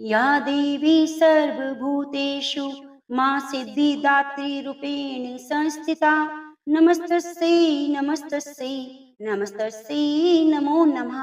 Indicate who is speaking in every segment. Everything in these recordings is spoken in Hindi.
Speaker 1: या देवी सर्वभूतेषु मां सिद्धिदात्री रूपेण संस्थिता नमस्तस्यै नमस्तस्यै नमस्तस्यै नमो नमः।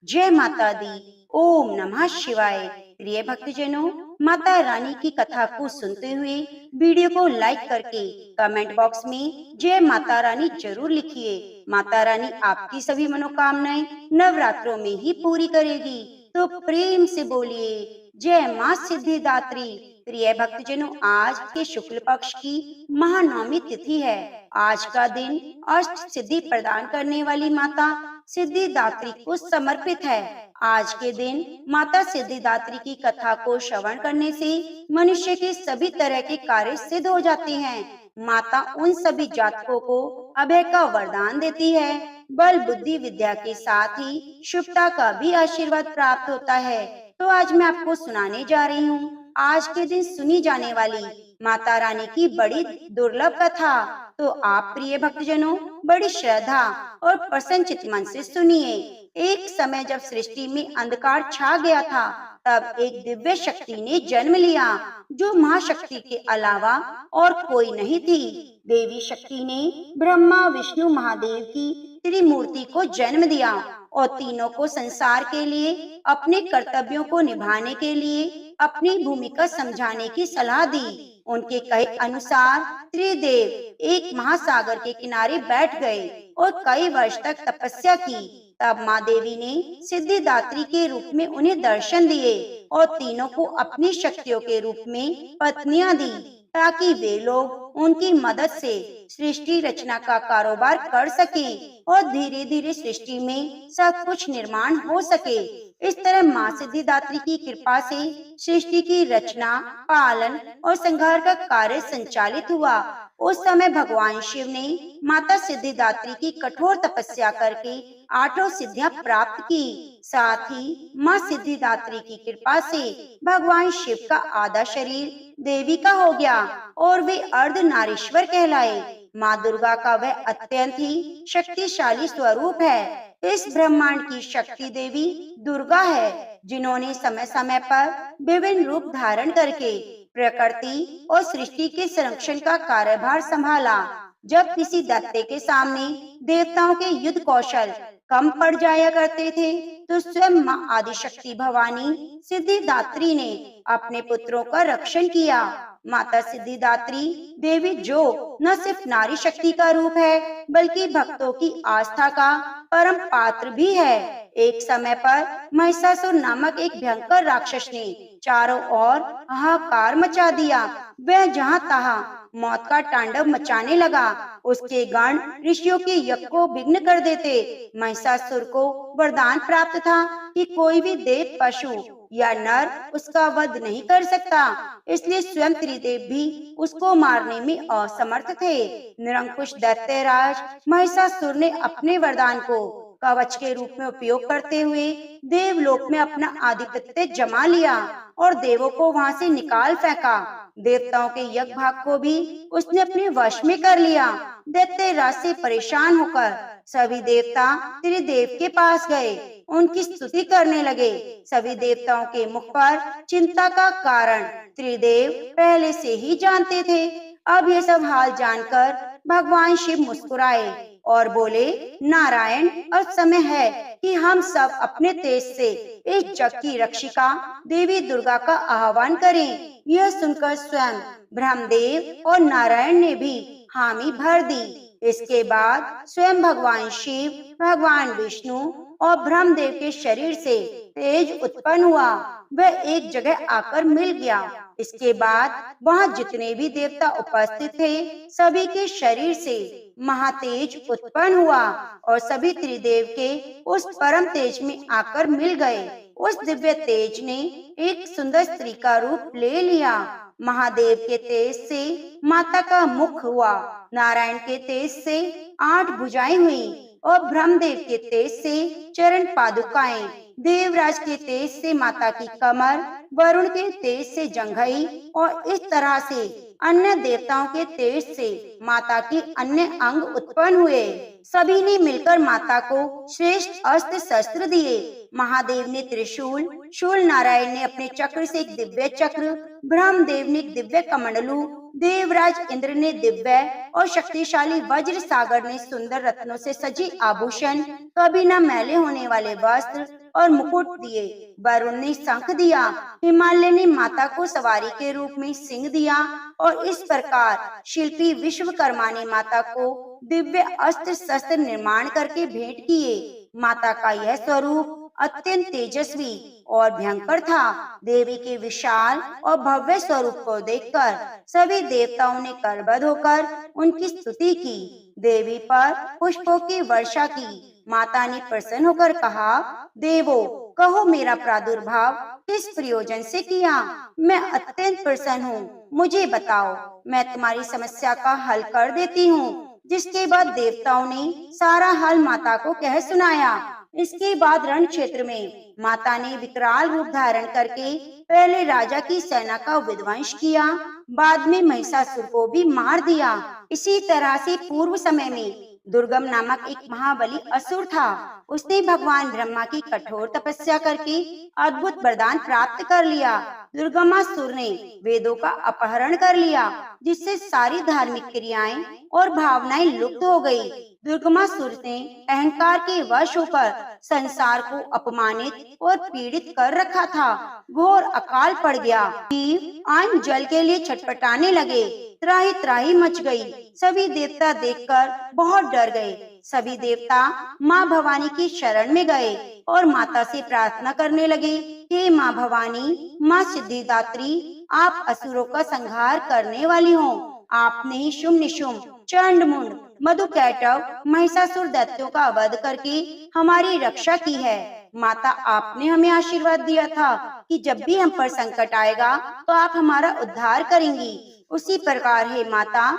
Speaker 1: जय माता दी। ओम नमः शिवाय। प्रिय भक्तजनों, माता रानी की कथा को सुनते हुए वीडियो को लाइक करके कमेंट बॉक्स में जय माता रानी जरूर लिखिए। माता रानी आपकी सभी मनोकामनाएं नवरात्रों में ही पूरी करेगी। तो प्रेम से बोलिए जय माँ सिद्धिदात्री। प्रिय भक्तजनों, आज के शुक्ल पक्ष की महानवमी तिथि है। आज का दिन अष्ट सिद्धि प्रदान करने वाली माता सिद्धिदात्री को समर्पित है। आज के दिन माता सिद्धिदात्री की कथा को श्रवण करने से मनुष्य के सभी तरह के कार्य सिद्ध हो जाते हैं। माता उन सभी जातकों को अभय का वरदान देती है। बल बुद्धि विद्या के साथ ही शुभता का भी आशीर्वाद प्राप्त होता है। तो आज मैं आपको सुनाने जा रही हूँ आज के दिन सुनी जाने वाली माता रानी की बड़ी दुर्लभ कथा। तो आप प्रिय भक्तजनों बड़ी श्रद्धा और प्रसन्नचित मन से सुनिए। एक समय जब सृष्टि में अंधकार छा गया था, तब एक दिव्य शक्ति ने जन्म लिया, जो महाशक्ति के अलावा और कोई नहीं थी। देवी शक्ति ने ब्रह्मा विष्णु महादेव की त्रिमूर्ति को जन्म दिया और तीनों को संसार के लिए अपने कर्तव्यों को निभाने के लिए अपनी भूमिका समझाने की सलाह दी। उनके कहे अनुसार त्रिदेव एक महासागर के किनारे बैठ गए और कई वर्ष तक तपस्या की। तब माँ देवी ने सिद्धिदात्री के रूप में उन्हें दर्शन दिए और तीनों को अपनी शक्तियों के रूप में पत्नियां दी, ताकि वे लोग उनकी मदद से सृष्टि रचना का कारोबार कर सके और धीरे धीरे सृष्टि में सब कुछ निर्माण हो सके। इस तरह माँ सिद्धिदात्री की कृपा से सृष्टि की रचना, पालन और संहार का कार्य संचालित हुआ। उस समय भगवान शिव ने माता सिद्धिदात्री की कठोर तपस्या करके 8 सिद्धियां प्राप्त की। साथ ही माँ सिद्धिदात्री की कृपा से भगवान शिव का आधा शरीर देवी का हो गया और वे अर्ध नारीश्वर कहलाए। माँ दुर्गा का वह अत्यंत ही शक्तिशाली स्वरूप है। इस ब्रह्मांड की शक्ति देवी दुर्गा है, जिन्होंने समय समय पर विभिन्न रूप धारण करके प्रकृति और सृष्टि के संरक्षण का कार्यभार संभाला। जब किसी दैत्य के सामने देवताओं के युद्ध कौशल कम पड़ जाया करते थे, तो स्वयं माँ आदिशक्ति भवानी सिद्धिदात्री ने अपने पुत्रों का रक्षण किया। माता सिद्धिदात्री देवी जो न सिर्फ नारी शक्ति का रूप है, बल्कि भक्तों की आस्था का परम पात्र भी है। एक समय पर महिषासुर नामक एक भयंकर राक्षस ने चारों ओर हाहाकार मचा दिया। वह जहाँ तहाँ मौत का तांडव मचाने लगा। उसके गण ऋषियों के यज्ञ को विघ्न कर देते। महिषासुर को वरदान प्राप्त था कि कोई भी देव, पशु या नर उसका वध नहीं कर सकता, इसलिए स्वयं त्रिदेव भी उसको मारने में असमर्थ थे। निरंकुश दैत्यराज महिषासुर ने अपने वरदान को कवच के रूप में उपयोग करते हुए देवलोक में अपना आधिपत्य जमा लिया और देवों को वहां से निकाल फेंका। देवताओं के यज्ञ भाग को भी उसने अपने वश में कर लिया। दैत्यराज से परेशान होकर सभी देवता त्रिदेव के पास गए, उनकी स्तुति करने लगे। सभी देवताओं के मुख पर चिंता का कारण त्रिदेव पहले से ही जानते थे। अब ये सब हाल जानकर भगवान शिव मुस्कुराए और बोले, नारायण, अब समय है कि हम सब अपने तेज से इस जग की रक्षिका देवी दुर्गा का आह्वान करें। यह सुनकर स्वयं ब्रह्मदेव और नारायण ने भी हामी भर दी। इसके बाद स्वयं भगवान शिव, भगवान विष्णु और ब्रह्मदेव के शरीर से तेज उत्पन्न हुआ। वह एक जगह आकर मिल गया। इसके बाद वहाँ जितने भी देवता उपस्थित थे, सभी के शरीर से महातेज उत्पन्न हुआ और सभी त्रिदेव के उस परम तेज में आकर मिल गए। उस दिव्य तेज ने एक सुंदर स्त्री का रूप ले लिया। महादेव के तेज से माता का मुख हुआ, नारायण के तेज से 8 भुजाएं हुई और ब्रह्मदेव के तेज से चरण पादुकाएं, देवराज के तेज से माता की कमर, वरुण के तेज से जंघई और इस तरह से अन्य देवताओं के तेज से माता के अन्य अंग उत्पन्न हुए। सभी ने मिलकर माता को श्रेष्ठ अस्त्र शस्त्र दिए। महादेव ने त्रिशूल, शूल नारायण ने अपने चक्र से एक दिव्य चक्र, ब्रह्मदेव ने एक दिव्य कमंडलू, देवराज इंद्र ने दिव्य और शक्तिशाली वज्र, सागर ने सुंदर रत्नों से सजी आभूषण, कभी न मैले होने वाले वस्त्र और मुकुट दिए। वरुण ने शंख दिया, हिमालय ने माता को सवारी के रूप में सिंह दिया और इस प्रकार शिल्पी विश्वकर्मा ने माता को दिव्य अस्त्र शस्त्र निर्माण करके भेंट किए। माता का यह स्वरूप अत्यंत तेजस्वी और भयंकर था। देवी के विशाल और भव्य स्वरूप को देखकर सभी देवताओं ने करबद्ध होकर उनकी स्तुति की। देवी पर पुष्पों की वर्षा की। माता ने प्रसन्न होकर कहा, देवो, कहो मेरा प्रादुर्भाव किस प्रयोजन से किया? मैं अत्यंत प्रसन्न हूँ, मुझे बताओ, मैं तुम्हारी समस्या का हल कर देती हूँ। जिसके बाद देवताओं ने सारा हल माता को कह सुनाया। इसके बाद रण क्षेत्र में माता ने विकराल रूप धारण करके पहले राजा की सेना का विध्वंस किया, बाद में महिषासुर को भी मार दिया। इसी तरह से पूर्व समय में दुर्गम नामक एक महाबली असुर था। उसने भगवान ब्रह्मा की कठोर तपस्या करके अद्भुत वरदान प्राप्त कर लिया। दुर्गमासुर ने वेदों का अपहरण कर लिया, जिससे सारी धार्मिक क्रियाएं और भावनाएं लुप्त हो गई। दुर्गमासुर ने अहंकार के वश होकर संसार को अपमानित और पीड़ित कर रखा था। घोर अकाल पड़ गया। जीव अन्न जल के लिए छटपटाने लगे। त्राही त्राही मच गई। सभी देवता देखकर बहुत डर गए। सभी देवता माँ भवानी की शरण में गए और माता से प्रार्थना करने लगे, हे माँ भवानी, माँ सिद्धिदात्री, आप असुरों का संहार करने वाली हो। आपने ही शुंभ निशुंभ, चंड मुंड, मधुकैटभ, महिषासुर दैत्यों का वध करके हमारी रक्षा की है। माता, आपने हमें आशीर्वाद दिया था कि जब भी हम पर संकट आएगा तो आप हमारा उद्धार करेंगी। उसी प्रकार हे माता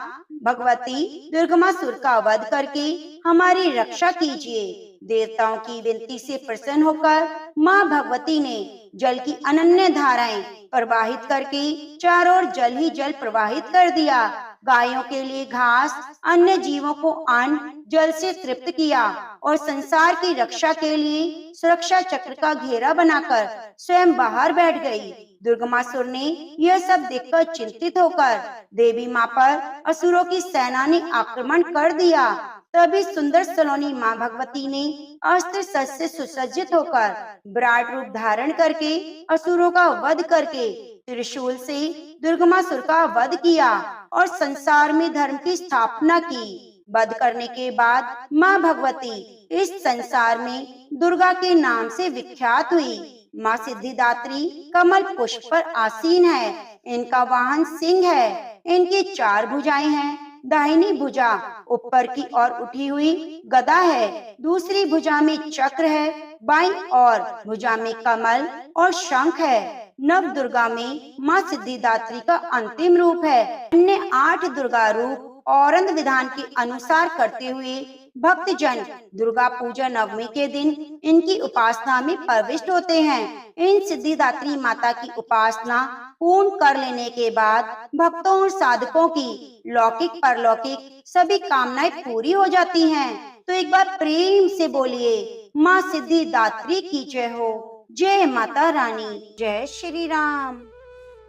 Speaker 1: भगवती, दुर्गमासुर का वध करके हमारी रक्षा कीजिए। देवताओं की विनती से प्रसन्न होकर माँ भगवती ने जल की अनन्य धाराएं प्रवाहित करके चारों ओर जल ही जल प्रवाहित कर दिया। गायों के लिए घास, अन्य जीवों को अन्न जल से तृप्त किया और संसार की रक्षा के लिए सुरक्षा चक्र का घेरा बनाकर स्वयं बाहर बैठ गई। दुर्गमासुर ने यह सब देखकर चिंतित होकर देवी माँ पर असुरों की सेना ने आक्रमण कर दिया। तभी सुंदर सलोनी माँ भगवती ने अस्त्र शस्त्र से सुसज्जित होकर विराट रूप धारण करके असुरों का वध करके त्रिशूल से दुर्गमासुर का वध किया और संसार में धर्म की स्थापना की। वध करने के बाद माँ भगवती इस संसार में दुर्गा के नाम से विख्यात हुई। माँ सिद्धिदात्री कमल पुष्प पर आसीन है। इनका वाहन सिंह है। इनकी 4 भुजाएं हैं। दाहिनी भुजा ऊपर की ओर उठी हुई गदा है, दूसरी भुजा में चक्र है, बाईं ओर भुजा में कमल और शंख है। नव दुर्गा में माँ सिद्धिदात्री का अंतिम रूप है। अन्य 8 दुर्गा रूप औरंद विधान के अनुसार करते हुए भक्तजन दुर्गा पूजा नवमी के दिन इनकी उपासना में प्रविष्ट होते हैं। इन सिद्धिदात्री माता की उपासना पूर्ण कर लेने के बाद भक्तों और साधकों की लौकिक परलौकिक सभी कामनाएं पूरी हो जाती हैं। तो एक बार प्रेम से बोलिए, माँ सिद्धिदात्री की जय हो। जय माता रानी। जय श्री राम।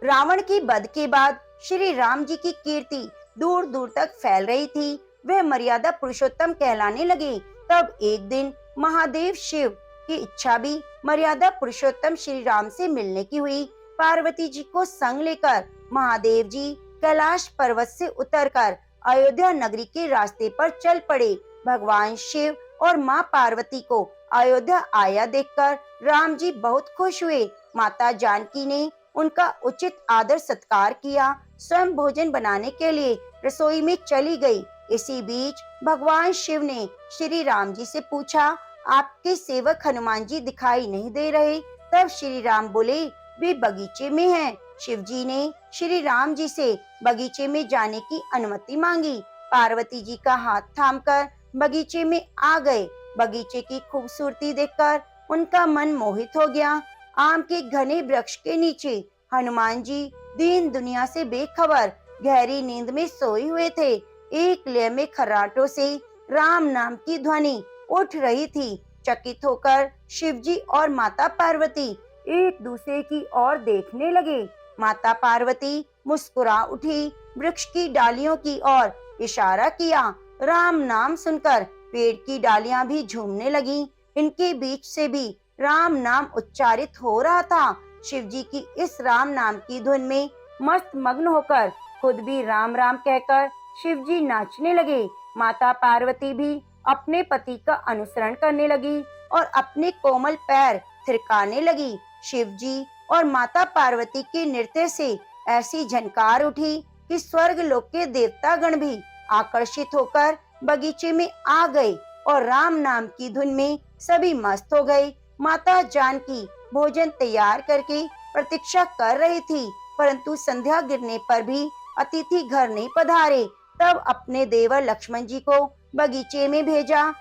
Speaker 1: रावण की वध के बाद श्री राम जी की कीर्ति दूर दूर तक फैल रही थी। वह मर्यादा पुरुषोत्तम कहलाने लगे। तब एक दिन महादेव शिव की इच्छा भी मर्यादा पुरुषोत्तम श्री राम से मिलने की हुई। पार्वती जी को संग लेकर महादेव जी कैलाश पर्वत से उतरकर अयोध्या नगरी के रास्ते पर चल पड़े। भगवान शिव और माँ पार्वती को अयोध्या आया देखकर राम जी बहुत खुश हुए। माता जानकी ने उनका उचित आदर सत्कार किया। स्वयं भोजन बनाने के लिए रसोई में चली गई। इसी बीच भगवान शिव ने श्री राम जी से पूछा, आपके सेवक हनुमान जी दिखाई नहीं दे रहे? तब श्री राम बोले, वे बगीचे में हैं। शिव जी ने श्री राम जी से बगीचे में जाने की अनुमति मांगी। पार्वती जी का हाथ थामकर बगीचे में आ गए। बगीचे की खूबसूरती देखकर उनका मन मोहित हो गया। आम के घने वृक्ष के नीचे हनुमान जी दीन दुनिया से बेखबर गहरी नींद में सोए हुए थे। एक लय में खर्राटों से राम नाम की ध्वनि उठ रही थी। चकित होकर शिवजी और माता पार्वती एक दूसरे की ओर देखने लगे। माता पार्वती मुस्कुरा उठी, वृक्ष की डालियों की ओर इशारा किया। राम नाम सुनकर पेड़ की डालियां भी झूमने लगी। इनके बीच से भी राम नाम उच्चारित हो रहा था। शिवजी की इस राम नाम की धुन में मस्त मग्न होकर खुद भी राम राम कहकर शिवजी नाचने लगे। माता पार्वती भी अपने पति का अनुसरण करने लगी और अपने कोमल पैर थिरकाने लगी। शिवजी और माता पार्वती के नृत्य से ऐसी झनकार उठी कि स्वर्ग लोक के देवता गण भी आकर्षित होकर बगीचे में आ गए और राम नाम की धुन में सभी मस्त हो गए। माता जानकी भोजन तैयार करके प्रतीक्षा कर रही थी, परंतु संध्या गिरने पर भी अतिथि घर नहीं पधारे। तब अपने देवर लक्ष्मण जी को बगीचे में भेजा।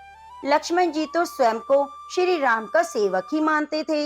Speaker 1: लक्ष्मण जी तो स्वयं को श्री राम का सेवक ही मानते थे,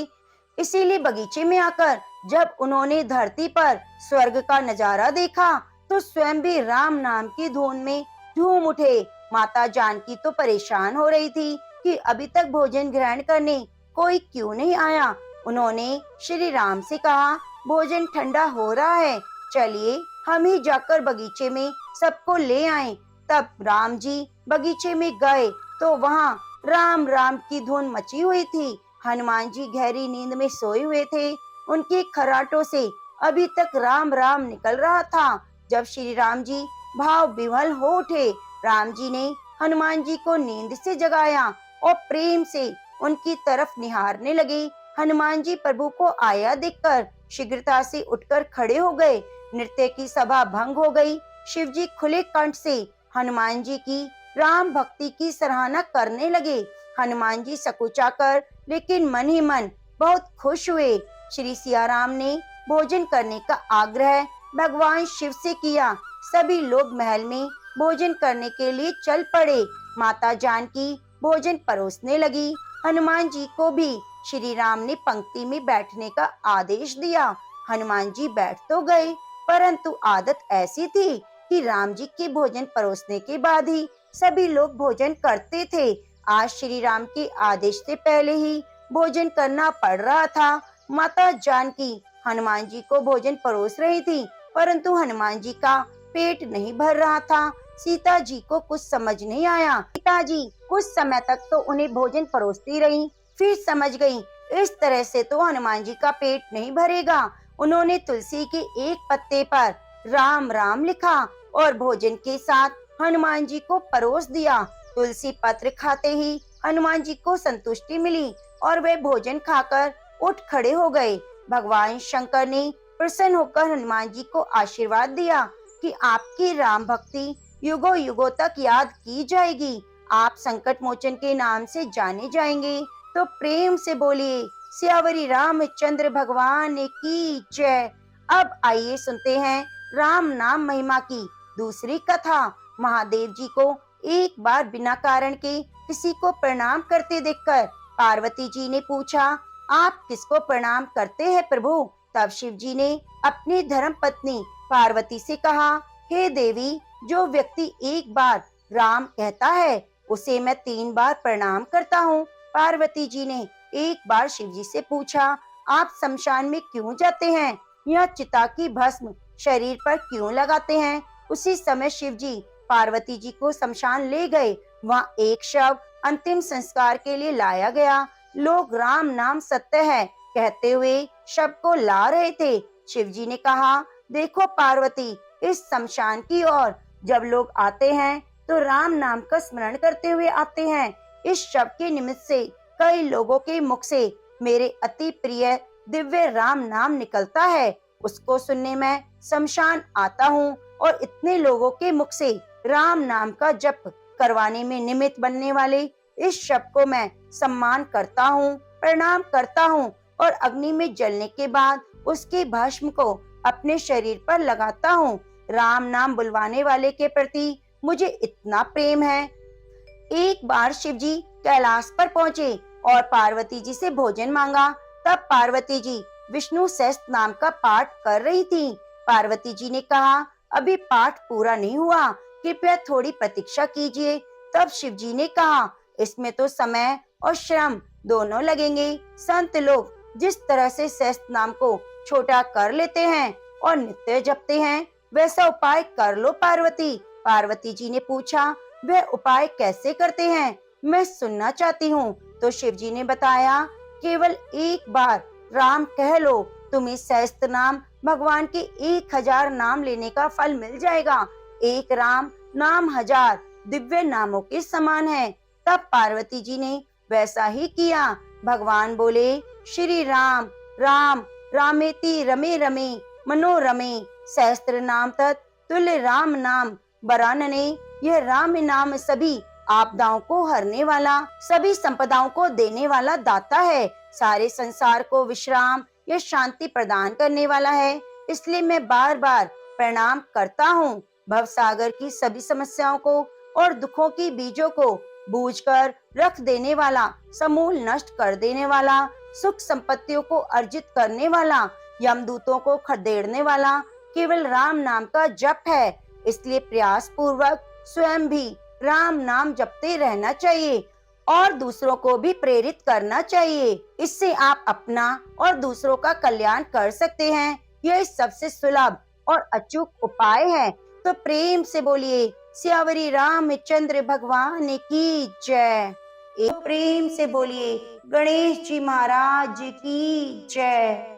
Speaker 1: इसीलिए बगीचे में आकर जब उन्होंने धरती पर स्वर्ग का नजारा देखा तो स्वयं भी राम नाम की धुन में झूम उठे। माता जानकी तो परेशान हो रही थी कि अभी तक भोजन ग्रहण करने कोई क्यों नहीं आया। उन्होंने श्री राम से कहा, भोजन ठंडा हो रहा है, चलिए हम ही जाकर बगीचे में सबको ले आएं। तब राम जी बगीचे में गए तो वहाँ राम राम की धुन मची हुई थी। हनुमान जी गहरी नींद में सोए हुए थे। उनके खराटों से अभी तक राम राम निकल रहा था। जब श्री राम जी भाव विह्वल हो उठे, राम जी ने हनुमान जी को नींद से जगाया और प्रेम से उनकी तरफ निहारने लगे। हनुमान जी प्रभु को आया देखकर शीघ्रता से उठकर खड़े हो गए। नृत्य की सभा भंग हो गई। शिवजी खुले कंठ से हनुमान जी की राम भक्ति की सराहना करने लगे। हनुमान जी सकुचाकर लेकिन मन ही मन बहुत खुश हुए। श्री सिया राम ने भोजन करने का आग्रह भगवान शिव से किया। सभी लोग महल में भोजन करने के लिए चल पड़े। माता जानकी भोजन परोसने लगी। हनुमान जी को भी श्री राम ने पंक्ति में बैठने का आदेश दिया। हनुमान जी बैठ तो गए, परंतु आदत ऐसी थी कि राम जी के भोजन परोसने के बाद ही सभी लोग भोजन करते थे। आज श्री राम के आदेश से पहले ही भोजन करना पड़ रहा था। माता जानकी हनुमान जी को भोजन परोस रही थी, परंतु हनुमान जी का पेट नहीं भर रहा था। सीता जी को कुछ समझ नहीं आया। सीता जी कुछ समय तक तो उन्हें भोजन परोसती रही, फिर समझ गई इस तरह से तो हनुमान जी का पेट नहीं भरेगा। उन्होंने तुलसी के एक पत्ते पर राम राम लिखा और भोजन के साथ हनुमान जी को परोस दिया। तुलसी पत्र खाते ही हनुमान जी को संतुष्टि मिली और वे भोजन खाकर उठ खड़े हो गए। भगवान शंकर ने प्रसन्न होकर हनुमान जी को आशीर्वाद दिया कि आपकी राम भक्ति युगों युगों तक याद की जाएगी, आप संकट मोचन के नाम से जाने जाएंगे। तो प्रेम से बोलिए सियावरी रामचंद्र भगवान की जय। अब आइए सुनते हैं राम नाम महिमा की दूसरी कथा। महादेव जी को एक बार बिना कारण के किसी को प्रणाम करते देखकर पार्वती जी ने पूछा, आप किसको प्रणाम करते हैं प्रभु? तब शिव जी ने अपनी धर्म पत्नी पार्वती से कहा, हे देवी, जो व्यक्ति एक बार राम कहता है उसे मैं 3 बार प्रणाम करता हूँ। पार्वती जी ने एक बार शिव जी से पूछा, आप शमशान में क्यों जाते हैं? यह चिता की भस्म शरीर पर क्यों लगाते हैं? उसी समय शिव जी पार्वती जी को शमशान ले गए। वहाँ एक शव अंतिम संस्कार के लिए लाया गया। लोग राम नाम सत्य है कहते हुए शव को ला रहे थे। शिव जी ने कहा, देखो पार्वती, इस शमशान की ओर जब लोग आते हैं तो राम नाम का स्मरण करते हुए आते हैं। इस शव के निमित्त से कई लोगों के मुख से मेरे अति प्रिय दिव्य राम नाम निकलता है। उसको सुनने में शमशान आता हूँ और इतने लोगों के मुख से राम नाम का जप करवाने में निमित्त बनने वाले इस शव को मैं सम्मान करता हूँ, प्रणाम करता हूँ और अग्नि में जलने के बाद उसके भस्म को अपने शरीर पर लगाता हूँ। राम नाम बुलवाने वाले के प्रति मुझे इतना प्रेम है। एक बार शिव जी कैलाश पर पहुँचे और पार्वती जी से भोजन मांगा। तब पार्वती जी विष्णु सहस्त्र नाम का पाठ कर रही थी। पार्वती जी ने कहा, अभी पाठ पूरा नहीं हुआ, कृपया थोड़ी प्रतीक्षा कीजिए। तब शिव जी ने कहा, इसमें तो समय और श्रम दोनों लगेंगे। संत लोग जिस तरह से सहस्त्र नाम को छोटा कर लेते हैं और नित्य जपते हैं, वैसा उपाय कर लो पार्वती। पार्वती जी ने पूछा, वह उपाय कैसे करते हैं, मैं सुनना चाहती हूँ। तो शिव जी ने बताया, केवल एक बार राम कह लो, तुम्हें सहस्त्र नाम भगवान के 1000 नाम लेने का फल मिल जाएगा। एक राम नाम 1000 दिव्य नामों के समान है। तब पार्वती जी ने वैसा ही किया। भगवान बोले, श्री राम राम रामेति रमे रमे मनोरमे सहस्त्र नाम तत् तुल्य राम नाम बरानने। यह राम नाम सभी आपदाओं को हरने वाला, सभी संपदाओं को देने वाला दाता है। सारे संसार को विश्राम या शांति प्रदान करने वाला है। इसलिए मैं बार बार प्रणाम करता हूँ। भव सागर की सभी समस्याओं को और दुखों की बीजों को बूझकर रख देने वाला, समूल नष्ट कर देने वाला, सुख संपत्तियों को अर्जित करने वाला, यमदूतों को खदेड़ने वाला केवल राम नाम का जप है। इसलिए प्रयास पूर्वक स्वयं भी राम नाम जपते रहना चाहिए और दूसरों को भी प्रेरित करना चाहिए। इससे आप अपना और दूसरों का कल्याण कर सकते हैं। यह सबसे सुलभ और अचूक उपाय है। तो प्रेम से बोलिए, सियावरी रामचंद्र भगवान की जय। एक प्रेम से बोलिए, गणेश जी महाराज की जय।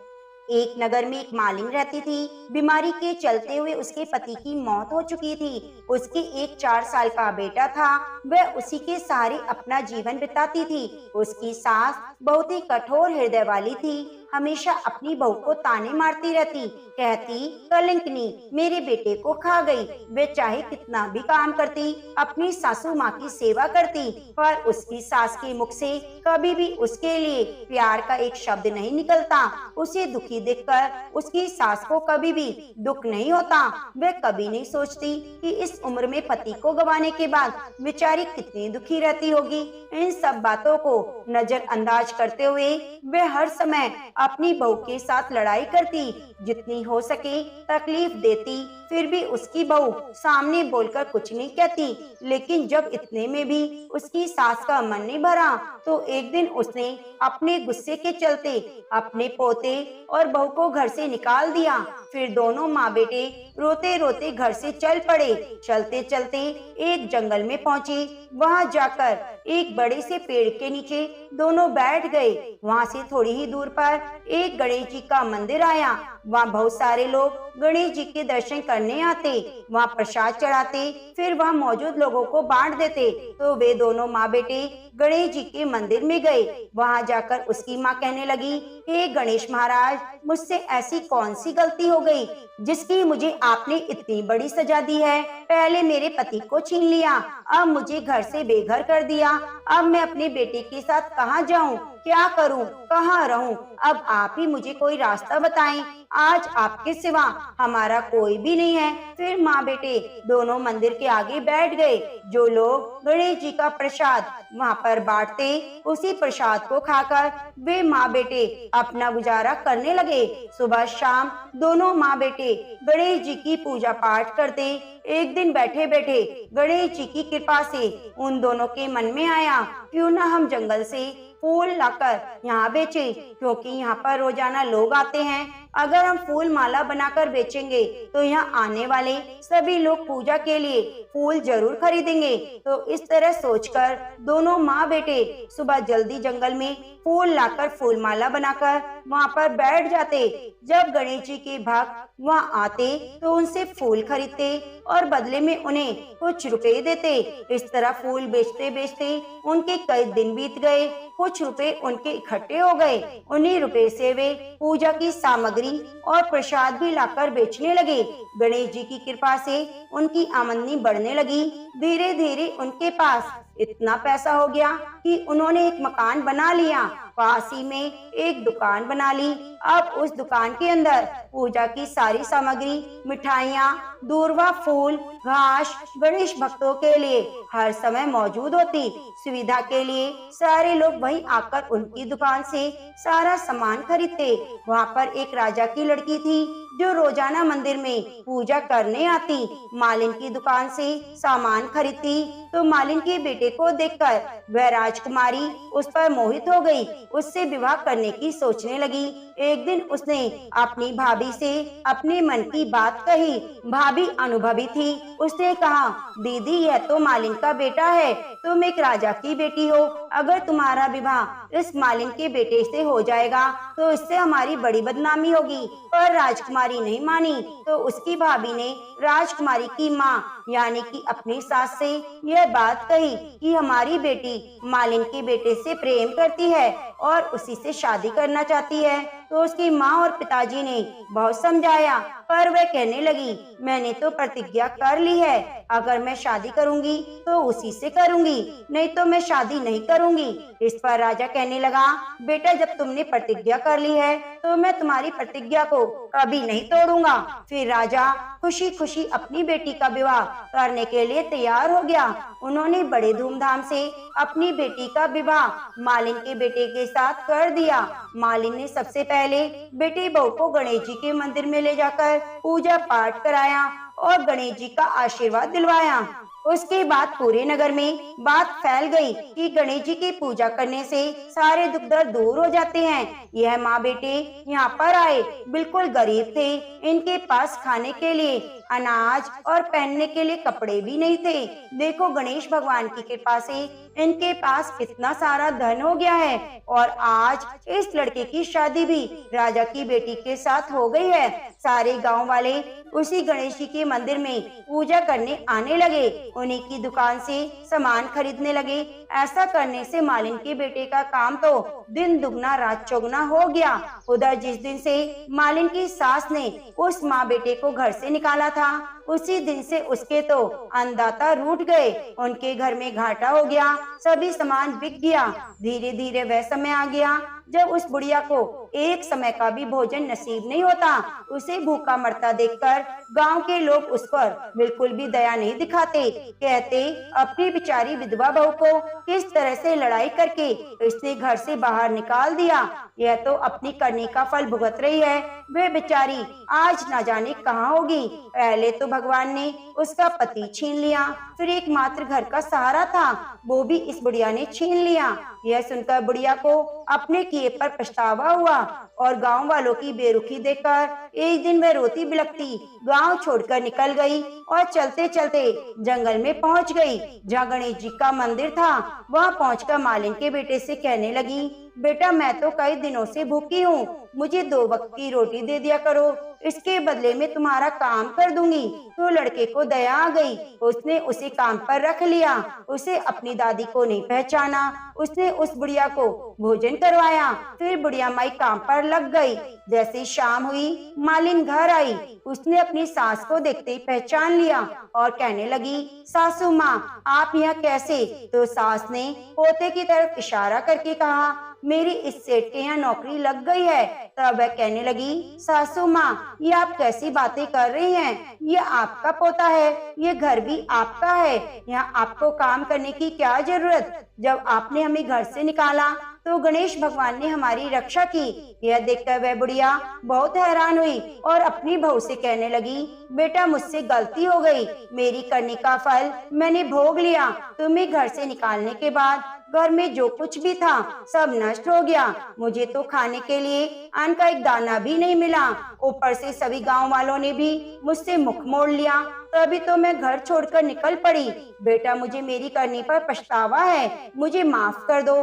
Speaker 1: एक नगर में एक मालिन रहती थी। बीमारी के चलते हुए उसके पति की मौत हो चुकी थी। उसके एक 4 साल का बेटा था। वह उसी के सहारे अपना जीवन बिताती थी। उसकी सास बहुत ही कठोर हृदय वाली थी। हमेशा अपनी बहू को ताने मारती रहती, कहती, कलंकनी मेरे बेटे को खा गई। वे चाहे कितना भी काम करती, अपनी सासू माँ की सेवा करती, पर उसकी सास के मुख से कभी भी उसके लिए प्यार का एक शब्द नहीं निकलता। उसे दुखी देखकर उसकी सास को कभी भी दुख नहीं होता। वह कभी नहीं सोचती कि इस उम्र में पति को गंवाने के बाद बेचारी कितनी दुखी रहती होगी। इन सब बातों को नजरअंदाज करते हुए वह हर समय अपनी बहू के साथ लड़ाई करती, जितनी हो सके तकलीफ देती। फिर भी उसकी बहू सामने बोलकर कुछ नहीं कहती। लेकिन जब इतने में भी उसकी सास का मन नहीं भरा, तो एक दिन उसने अपने गुस्से के चलते अपने पोते और बहू को घर से निकाल दिया। फिर दोनों माँ बेटे रोते रोते घर से चल पड़े। चलते चलते एक जंगल में पहुँचे। वहाँ जाकर एक बड़े से पेड़ के नीचे दोनों बैठ गए। वहाँ से थोड़ी ही दूर पर एक गणेश जी का मंदिर आया। वहाँ बहुत सारे लोग गणेश जी के दर्शन करने आते, वहाँ प्रसाद चढ़ाते, फिर वहाँ मौजूद लोगों को बांट देते। तो वे दोनों माँ बेटे गणेश जी के मंदिर में गए। वहाँ जाकर उसकी माँ कहने लगी, हे गणेश महाराज, मुझसे ऐसी कौन सी गलती हो गई जिसकी मुझे आपने इतनी बड़ी सजा दी है। पहले मेरे पति को छीन लिया, अब मुझे घर से बेघर कर दिया। अब मैं अपने बेटे के साथ कहाँ जाऊँ, क्या करूँ, कहाँ रहूँ? अब आप ही मुझे कोई रास्ता बताएं। आज आपके सिवा हमारा कोई भी नहीं है। फिर माँ बेटे दोनों मंदिर के आगे बैठ गए। जो लोग गणेश जी का प्रसाद वहाँ पर बांटते, उसी प्रसाद को खाकर वे माँ बेटे अपना गुजारा करने लगे। सुबह शाम दोनों माँ बेटे गणेश जी की पूजा पाठ करते। एक दिन बैठे बैठे गणेश जी की कृपा से उन दोनों के मन में आया, क्यों ना हम जंगल से फूल लाकर यहाँ बेचें, क्योंकि यहाँ पर रोजाना लोग आते हैं। अगर हम फूल माला बनाकर बेचेंगे तो यहाँ आने वाले सभी लोग पूजा के लिए फूल जरूर खरीदेंगे। तो इस तरह सोचकर दोनों माँ बेटे सुबह जल्दी जंगल में फूल लाकर फूल माला बनाकर वहाँ पर बैठ जाते। जब गणेश जी के भक्त वहाँ आते तो उनसे फूल खरीदते और बदले में उन्हें कुछ रुपए देते। इस तरह फूल बेचते बेचते उनके कई दिन बीत गए। कुछ रुपए उनके इकट्ठे हो गए। उन्हीं रुपए से वे पूजा की सामग्री और प्रसाद भी लाकर बेचने लगे। गणेश जी की कृपा से उनकी आमदनी बढ़ने लगी। धीरे धीरे उनके पास इतना पैसा हो गया कि उन्होंने एक मकान बना लिया। पास ही में एक दुकान बना ली। अब उस दुकान के अंदर पूजा की सारी सामग्री, मिठाइयाँ, दूर्वा, फूल, घास गणेश भक्तों के लिए हर समय मौजूद होती। सुविधा के लिए सारे लोग वहीं आकर उनकी दुकान से सारा सामान खरीदते। वहाँ पर एक राजा की लड़की थी। जो रोजाना मंदिर में पूजा करने आती, मालिन की दुकान से सामान खरीदती। तो मालिन के बेटे को देखकर वह राजकुमारी उस पर मोहित हो गई, उससे विवाह करने की सोचने लगी। एक दिन उसने अपनी भाभी से अपने मन की बात कही। भाभी अनुभवी थी, उसने कहा, दीदी यह तो मालिन का बेटा है, तुम एक राजा की बेटी हो, अगर तुम्हारा विवाह इस मालिन के बेटे से हो जाएगा तो इससे हमारी बड़ी बदनामी होगी। पर राजकुमारी नहीं मानी, तो उसकी भाभी ने राजकुमारी की माँ यानी कि अपनी सास से यह बात कही कि हमारी बेटी मालिन के बेटे से प्रेम करती है और उसी से शादी करना चाहती है। तो उसकी माँ और पिताजी ने बहुत समझाया, पर वह कहने लगी, मैंने तो प्रतिज्ञा कर ली है, अगर मैं शादी करूंगी तो उसी से करूंगी, नहीं तो मैं शादी नहीं करूंगी। इस पर राजा कहने लगा, बेटा जब तुमने प्रतिज्ञा कर ली है तो मैं तुम्हारी प्रतिज्ञा को कभी नहीं तोड़ूंगा। फिर राजा खुशी खुशी अपनी बेटी का विवाह करने के लिए तैयार हो गया। उन्होंने बड़े धूमधाम से अपनी बेटी का विवाह मालिन के बेटे के साथ कर दिया। मालिन ने सबसे पहले बेटी बहू को गणेश जी के मंदिर में ले जाकर पूजा पाठ कराया और गणेश जी का आशीर्वाद दिलवाया। उसके बाद पूरे नगर में बात फैल गई कि गणेश जी की पूजा करने से सारे दुख दर्द दूर हो जाते हैं। यह माँ बेटे यहाँ पर आए, बिल्कुल गरीब थे, इनके पास खाने के लिए अनाज और पहनने के लिए कपड़े भी नहीं थे। देखो गणेश भगवान की कृपा से इनके पास कितना सारा धन हो गया है और आज इस लड़के की शादी भी राजा की बेटी के साथ हो गई है। सारे गांव वाले उसी गणेश जी के मंदिर में पूजा करने आने लगे, उन्हीं की दुकान से सामान खरीदने लगे। ऐसा करने से मालिन के बेटे का काम तो दिन दुगना रात चौगुना हो गया। उधर जिस दिन से मालिन की सास ने उस माँ बेटे को घर से निकाला था, उसी दिन से उसके तो अन्नदाता रूठ गए, उनके घर में घाटा हो गया, सभी सामान बिक गया। धीरे धीरे वह समय आ गया जब उस बुढ़िया को एक समय का भी भोजन नसीब नहीं होता। उसे भूखा मरता देखकर गांव के लोग उस पर बिल्कुल भी दया नहीं दिखाते, कहते अपनी बेचारी विधवा बहू को किस तरह से लड़ाई करके इसने घर से बाहर निकाल दिया, यह तो अपनी करनी का फल भुगत रही है, वे बेचारी आज न जाने कहाँ होगी। पहले तो भगवान ने उसका पति छीन लिया, फिर एकमात्र घर का सहारा था वो भी इस बुढ़िया ने छीन लिया। यह सुनकर बुढ़िया को अपने किए पर पछतावा हुआ और गांव वालों की बेरुखी देखकर एक दिन वह रोती बिलखती गांव छोड़कर निकल गई और चलते चलते जंगल में पहुंच गई जहां गणेश जी का मंदिर था। वहां पहुंचकर मालिन के बेटे से कहने लगी, बेटा मैं तो कई दिनों से भूखी हूँ, मुझे 2 वक्त की रोटी दे दिया करो, इसके बदले में तुम्हारा काम कर दूंगी। तो लड़के को दया आ गई, उसने उसे काम पर रख लिया। उसे अपनी दादी को नहीं पहचाना, उसने उस बुढ़िया को भोजन करवाया। फिर बुढ़िया माई काम पर लग गई। जैसे शाम हुई मालिन घर आई, उसने अपनी सास को देखते ही पहचान लिया और कहने लगी, सासू माँ आप यहाँ कैसे? तो सास ने पोते की तरफ इशारा करके कहा, मेरी इस सेठ के यहाँ नौकरी लग गई है। तब वह कहने लगी, सासू माँ ये आप कैसी बातें कर रही हैं? ये आपका पोता है, ये घर भी आपका है, यहाँ आपको काम करने की क्या जरूरत? जब आपने हमें घर से निकाला तो गणेश भगवान ने हमारी रक्षा की। यह देखकर वह बुढ़िया बहुत हैरान हुई और अपनी बहू से कहने लगी, बेटा मुझसे गलती हो गई, मेरी करनी का फल मैंने भोग लिया। तुम्हें घर से निकालने के बाद घर में जो कुछ भी था सब नष्ट हो गया, मुझे तो खाने के लिए अन्न का एक दाना भी नहीं मिला, ऊपर से सभी गांव वालों ने भी मुझसे मुख मोड़ लिया, तभी तो मैं घर छोड़कर निकल पड़ी। बेटा मुझे मेरी करनी पर पछतावा है, मुझे माफ कर दो।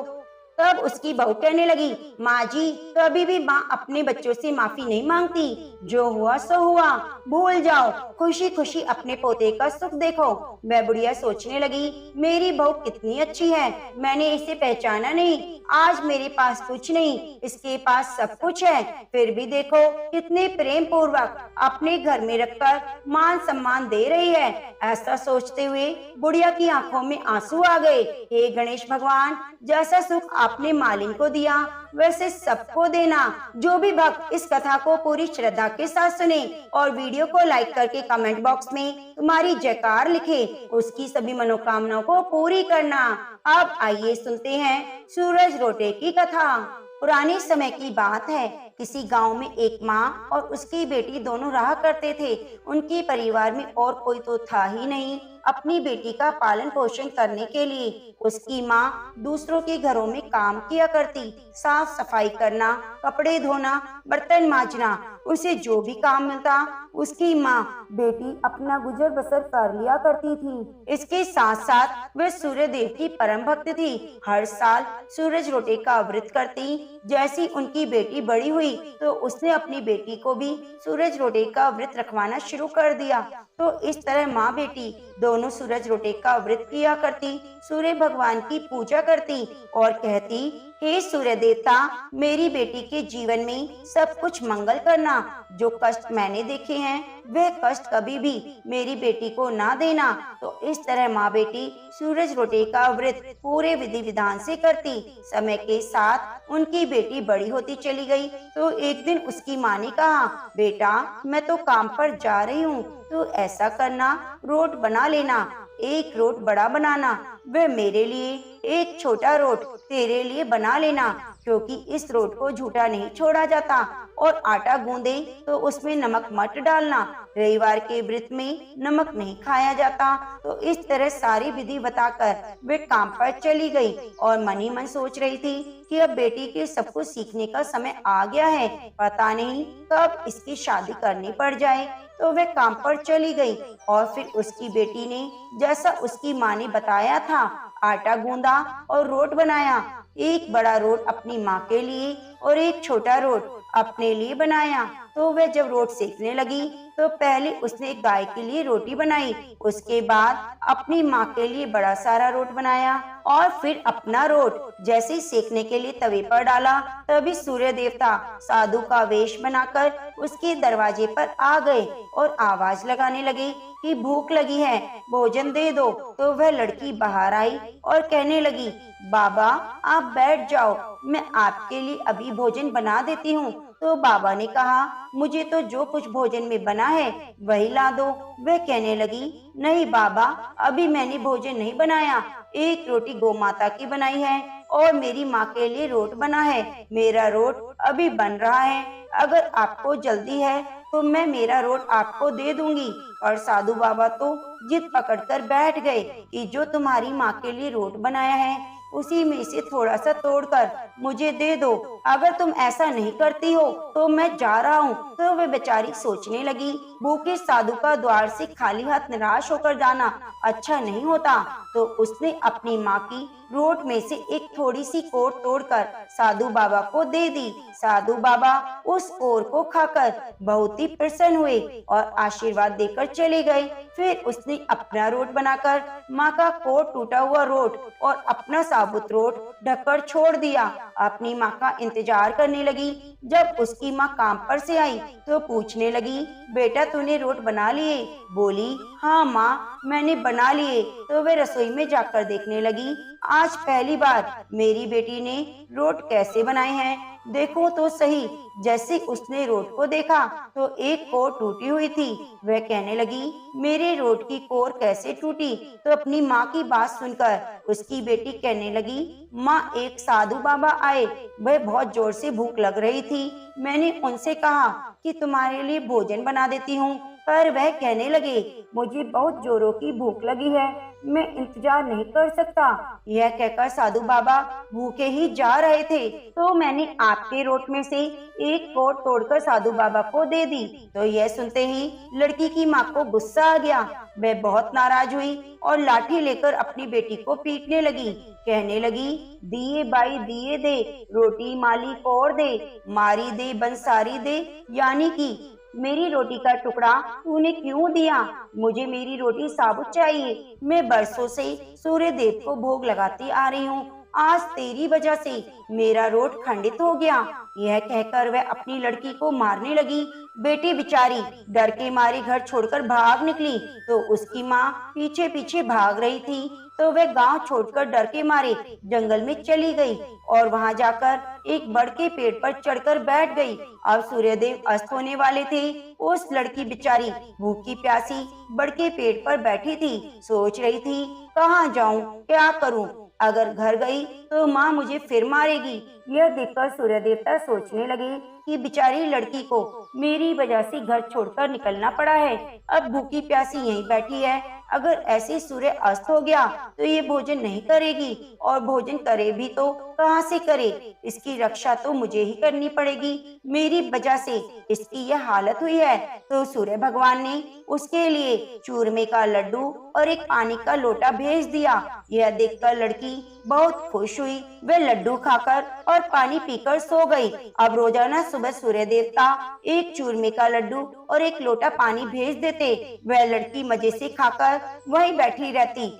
Speaker 1: तब उसकी बहू कहने लगी, माँ जी कभी भी माँ अपने बच्चों से माफी नहीं मांगती, जो हुआ सो हुआ, भूल जाओ, खुशी खुशी अपने पोते का सुख देखो। वह बुढ़िया सोचने लगी, मेरी बहू कितनी अच्छी है, मैंने इसे पहचाना नहीं, आज मेरे पास कुछ नहीं, इसके पास सब कुछ है, फिर भी देखो कितने प्रेम पूर्वक अपने घर में रखकर मान सम्मान दे रही है। ऐसा सोचते हुए बुढ़िया की आंखों में आंसू आ गए। हे गणेश भगवान, जैसा सुख आपने मालिन को दिया वैसे सबको देना। जो भी भक्त इस कथा को पूरी श्रद्धा के साथ सुने और वीडियो को लाइक करके कमेंट बॉक्स में तुम्हारी जयकार लिखे, उसकी सभी मनोकामनाओं को पूरी करना। अब आइए सुनते हैं सूरज रोटे की कथा। पुराने समय की बात है, किसी गांव में एक माँ और उसकी बेटी दोनों रहा करते थे। उनके परिवार में और कोई तो था ही नहीं अपनी बेटी का पालन पोषण करने के लिए। उसकी माँ दूसरों के घरों में काम किया करती, साफ सफाई करना, कपड़े धोना, बर्तन मांजना, उसे जो भी काम मिलता उसकी माँ बेटी अपना गुजर बसर कर लिया करती थी। इसके साथ साथ वह सूर्य देव की परम भक्त थी। हर साल सूरज रोटे का व्रत करती। जैसी उनकी बेटी बड़ी हुई तो उसने अपनी बेटी को भी सूरज रोटे का व्रत रखवाना शुरू कर दिया। तो इस तरह माँ बेटी दोनों सूरज रोटे का व्रत किया करती, सूर्य भगवान की पूजा करती और कहती, हे सूर्य देवता, मेरी बेटी के जीवन में सब कुछ मंगल करना। जो कष्ट मैंने देखे हैं वह कष्ट कभी भी मेरी बेटी को ना देना। तो इस तरह माँ बेटी सूरज रोटे का व्रत पूरे विधि विधान से करती। समय के साथ उनकी बेटी बड़ी होती चली गई। तो एक दिन उसकी माँ ने कहा, बेटा मैं तो काम पर जा रही हूँ, तो ऐसा करना रोट बना लेना, एक रोट बड़ा बनाना, वह मेरे लिए, एक छोटा रोट तेरे लिए बना लेना, क्योंकि इस रोट को झूठा नहीं छोड़ा जाता। और आटा गूंदे तो उसमें नमक मत डालना, रविवार के व्रत में नमक नहीं खाया जाता। तो इस तरह सारी विधि बताकर वे काम पर चली गई और मन ही मन सोच रही थी कि अब बेटी के सब कुछ सीखने का समय आ गया है, पता नहीं कब इसकी शादी करनी पड़ जाए। तो वह काम पर चली गई और फिर उसकी बेटी ने जैसा उसकी माँ ने बताया था आटा गूंदा और रोट बनाया। एक बड़ा रोट अपनी माँ के लिए और एक छोटा रोट अपने लिए बनाया। तो वह जब रोट सेकने लगी तो पहले उसने गाय के लिए रोटी बनाई, उसके बाद अपनी माँ के लिए बड़ा सारा रोट बनाया और फिर अपना रोट जैसे सेकने के लिए तवे पर डाला, तभी सूर्य देवता साधु का वेश बनाकर उसके दरवाजे पर आ गए और आवाज लगाने लगे कि भूख लगी है, भोजन दे दो। तो वह लड़की बाहर आई और कहने लगी, बाबा आप बैठ जाओ, मैं आपके लिए अभी भोजन बना देती हूँ। तो बाबा ने कहा, मुझे तो जो कुछ भोजन में बना है वही ला दो। वह कहने लगी, नहीं बाबा, अभी मैंने भोजन नहीं बनाया, एक रोटी गौ माता की बनाई है और मेरी माँ के लिए रोट बना है, मेरा रोट अभी बन रहा है, अगर आपको जल्दी है तो मैं मेरा रोट आपको दे दूंगी। और साधु बाबा तो जिद पकड़कर बैठ गए कि जो तुम्हारी माँ के लिए रोट बनाया है उसी में से थोड़ा सा तोड़कर मुझे दे दो, अगर तुम ऐसा नहीं करती हो तो मैं जा रहा हूँ। तो वे बेचारी सोचने लगी, भूखे साधु का द्वार से खाली हाथ निराश होकर जाना अच्छा नहीं होता। तो उसने अपनी माँ की रोट में से एक थोड़ी सी कोर तोड़कर साधु बाबा को दे दी। साधु बाबा उस कोर को खाकर बहुत ही प्रसन्न हुए और आशीर्वाद देकर चले गए। फिर उसने अपना रोट बनाकर माँ का कोर टूटा हुआ रोट और अपना साबुत रोट ढककर छोड़ दिया। अपनी माँ का इंतजार करने लगी। जब उसकी माँ काम पर से आई तो पूछने लगी, बेटा तूने रोट बना लिए? बोली, हाँ माँ मैंने बना लिए। तो वे रसोई में जाकर देखने लगी, आज पहली बार मेरी बेटी ने रोट कैसे बनाए हैं, देखो तो सही। जैसे उसने रोट को देखा तो एक कोर टूटी हुई थी। वह कहने लगी, मेरे रोट की कोर कैसे टूटी? तो अपनी माँ की बात सुनकर उसकी बेटी कहने लगी, माँ एक साधु बाबा आए, वह बहुत जोर से भूख लग रही थी, मैंने उनसे कहा कि तुम्हारे लिए भोजन बना देती हूँ, पर वह कहने लगे, मुझे बहुत जोरों की भूख लगी है, मैं इंतजार नहीं कर सकता। यह कहकर साधु बाबा भूखे ही जा रहे थे। तो मैंने आपके रोट में से एक कोर तोड़कर साधु बाबा को दे दी। तो यह सुनते ही लड़की की माँ को गुस्सा आ गया। वह बहुत नाराज हुई और लाठी लेकर अपनी बेटी को पीटने लगी। कहने लगी, दिए बाई दिए दे, रोटी माली कोर दे, मारी दे बंसारी दे, यानी कि मेरी रोटी का टुकड़ा तूने क्यों दिया? मुझे मेरी रोटी साबुत चाहिए। मैं बरसों से सूर्य देव को भोग लगाती आ रही हूँ, आज तेरी वजह से मेरा रोट खंडित हो गया। यह कहकर वह अपनी लड़की को मारने लगी। बेटी बेचारी डर के मारे घर छोड़कर भाग निकली। तो उसकी माँ पीछे पीछे भाग रही थी। तो वह गांव छोड़कर डर के मारे जंगल में चली गई और वहां जाकर एक बड़ के पेड़ पर चढ़कर बैठ गई। अब सूर्यदेव अस्त होने वाले थे। उस लड़की बेचारी भूखी प्यासी बड़ के पेड़ पर बैठी थी, सोच रही थी, कहाँ जाऊं, क्या करूं? अगर घर गई तो माँ मुझे फिर मारेगी। यह देखकर सूर्य देवता सोचने लगे कि बेचारी लड़की को मेरी वजह से घर छोड़कर निकलना पड़ा है, अब भूखी प्यासी यहीं बैठी है। अगर ऐसे सूर्य अस्त हो गया तो ये भोजन नहीं करेगी, और भोजन करे भी तो कहाँ से करे? इसकी रक्षा तो मुझे ही करनी पड़ेगी, मेरी वजह से इसकी यह हालत हुई है। तो सूर्य भगवान ने उसके लिए चूरमे का लड्डू और एक पानी का लोटा भेज दिया। यह देखकर लड़की बहुत खुश हुई। वह लड्डू खाकर और पानी पीकर सो गई। अब रोजाना सुबह सूर्य देवता एक चूरमे का लड्डू और एक लोटा पानी भेज देते। वह लड़की मजे से खाकर वहीं बैठी रहती।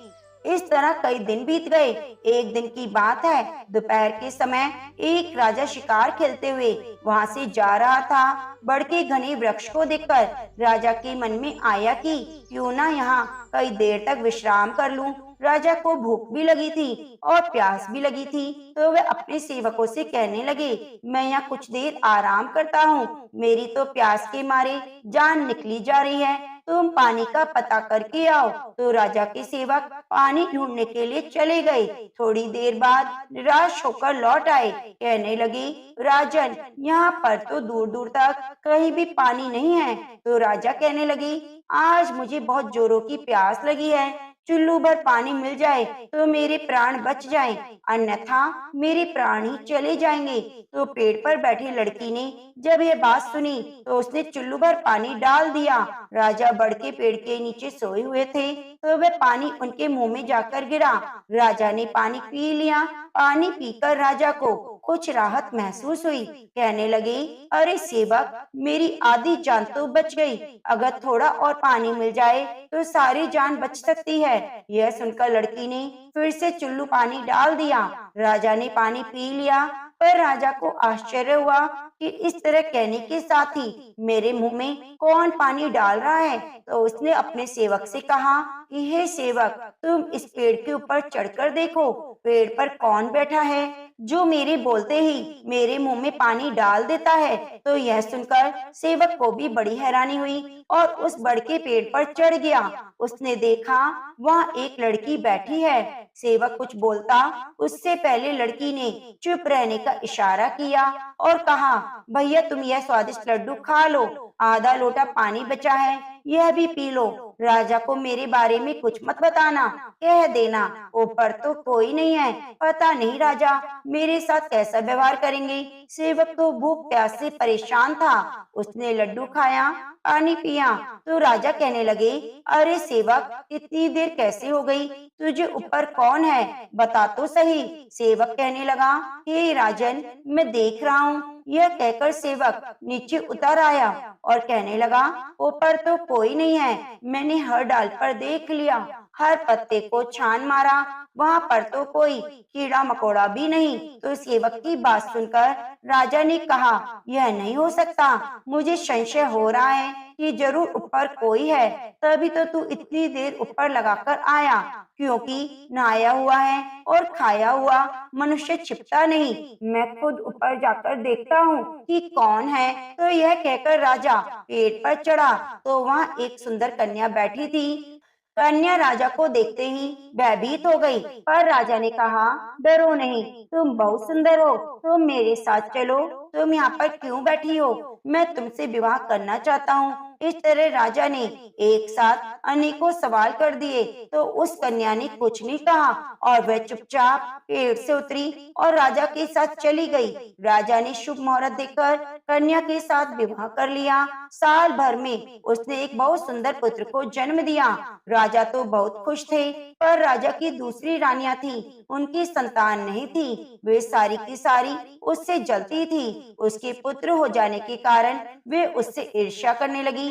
Speaker 1: इस तरह कई दिन बीत गए। एक दिन की बात है, दोपहर के समय एक राजा शिकार खेलते हुए वहां से जा रहा था। बड़ के घने वृक्ष को देखकर राजा के मन में आया कि क्यों ना यहाँ कई देर तक विश्राम कर लूं। राजा को भूख भी लगी थी और प्यास भी लगी थी, तो वे अपने सेवकों से कहने लगे, मैं यहाँ कुछ देर आराम करता हूँ, मेरी तो प्यास के मारे जान निकली जा रही है, तुम पानी का पता करके आओ। तो राजा के सेवक पानी ढूंढने के लिए चले गए। थोड़ी देर बाद निराश होकर लौट आए, कहने लगे, राजन, यहाँ पर तो दूर दूर तक कहीं भी पानी नहीं है। तो राजा कहने लगे, आज मुझे बहुत जोरों की प्यास लगी है, चुल्लू भर पानी मिल जाए तो मेरे प्राण बच जाएं, अन्यथा मेरे प्राण ही चले जाएंगे। तो पेड़ पर बैठी लड़की ने जब यह बात सुनी तो उसने चुल्लू भर पानी डाल दिया। राजा बढ़ के पेड़ के नीचे सोए हुए थे, तो वह पानी उनके मुंह में जाकर गिरा। राजा ने पानी पी लिया। पानी पीकर राजा को कुछ राहत महसूस हुई। कहने लगे, अरे सेवक, मेरी आधी जान तो बच गई, अगर थोड़ा और पानी मिल जाए तो सारी जान बच सकती है। यह सुनकर लड़की ने फिर से चुल्लू पानी डाल दिया। राजा ने पानी पी लिया, पर राजा को आश्चर्य हुआ कि इस तरह कहने के साथ ही मेरे मुंह में कौन पानी डाल रहा है। तो उसने अपने सेवक से कहा कि हे सेवक, तुम इस पेड़ के ऊपर चढ़कर देखो, पेड़ पर कौन बैठा है जो मेरे बोलते ही मेरे मुंह में पानी डाल देता है। तो यह सुनकर सेवक को भी बड़ी हैरानी हुई और उस बड़ के पेड़ पर चढ़ गया। उसने देखा वहाँ एक लड़की बैठी है। सेवक कुछ बोलता उससे पहले लड़की ने चुप रहने का इशारा किया और कहा, भैया तुम यह स्वादिष्ट लड्डू खा लो, आधा लोटा पानी बचा है, यह भी पी लो। राजा को मेरे बारे में कुछ मत बताना, कह देना ऊपर तो कोई नहीं है, पता नहीं राजा मेरे साथ कैसा व्यवहार करेंगे। सेवक तो भूख प्यास से परेशान था। उसने लड्डू खाया, पानी पिया। तो राजा कहने लगे, अरे सेवक, इतनी देर कैसे हो गई, तुझे ऊपर कौन है, बता तो सही। सेवक कहने लगा, हे राजन, मैं देख रहा हूँ। यह कहकर सेवक नीचे उतर आया और कहने लगा, ऊपर तो कोई नहीं है, मैंने हर डाल पर देख लिया, हर पत्ते को छान मारा, वहाँ पर तो कोई कीड़ा मकोड़ा भी नहीं। तो सेवक की बात सुनकर राजा ने कहा, यह नहीं हो सकता, मुझे संशय हो रहा है कि जरूर ऊपर कोई है, तभी तो तू इतनी देर ऊपर लगाकर आया, क्योंकि नहाया हुआ है और खाया हुआ मनुष्य छिपता नहीं। मैं खुद ऊपर जाकर देखता हूँ कि कौन है। तो यह कहकर राजा पेड़ पर चढ़ा, तो वहाँ एक सुंदर कन्या बैठी थी। कन्या राजा को देखते ही भयभीत हो गई, पर राजा ने कहा, डरो नहीं, तुम बहुत सुंदर हो, तुम मेरे साथ चलो। तुम यहाँ पर क्यों बैठी हो, मैं तुमसे विवाह करना चाहता हूँ। इस तरह राजा ने एक साथ अनेकों सवाल कर दिए। तो उस कन्या ने कुछ नहीं कहा और वह चुपचाप पेड़ से उतरी और राजा के साथ चली गई। राजा ने शुभ मुहूर्त देखकर कन्या के साथ विवाह कर लिया। साल भर में उसने एक बहुत सुंदर पुत्र को जन्म दिया। राजा तो बहुत खुश थे, पर राजा की दूसरी रानियां थी, उनकी संतान नहीं थी, वे सारी की सारी उससे जलती थी। उसके पुत्र हो जाने के कारण वे उससे ईर्ष्या करने लगी।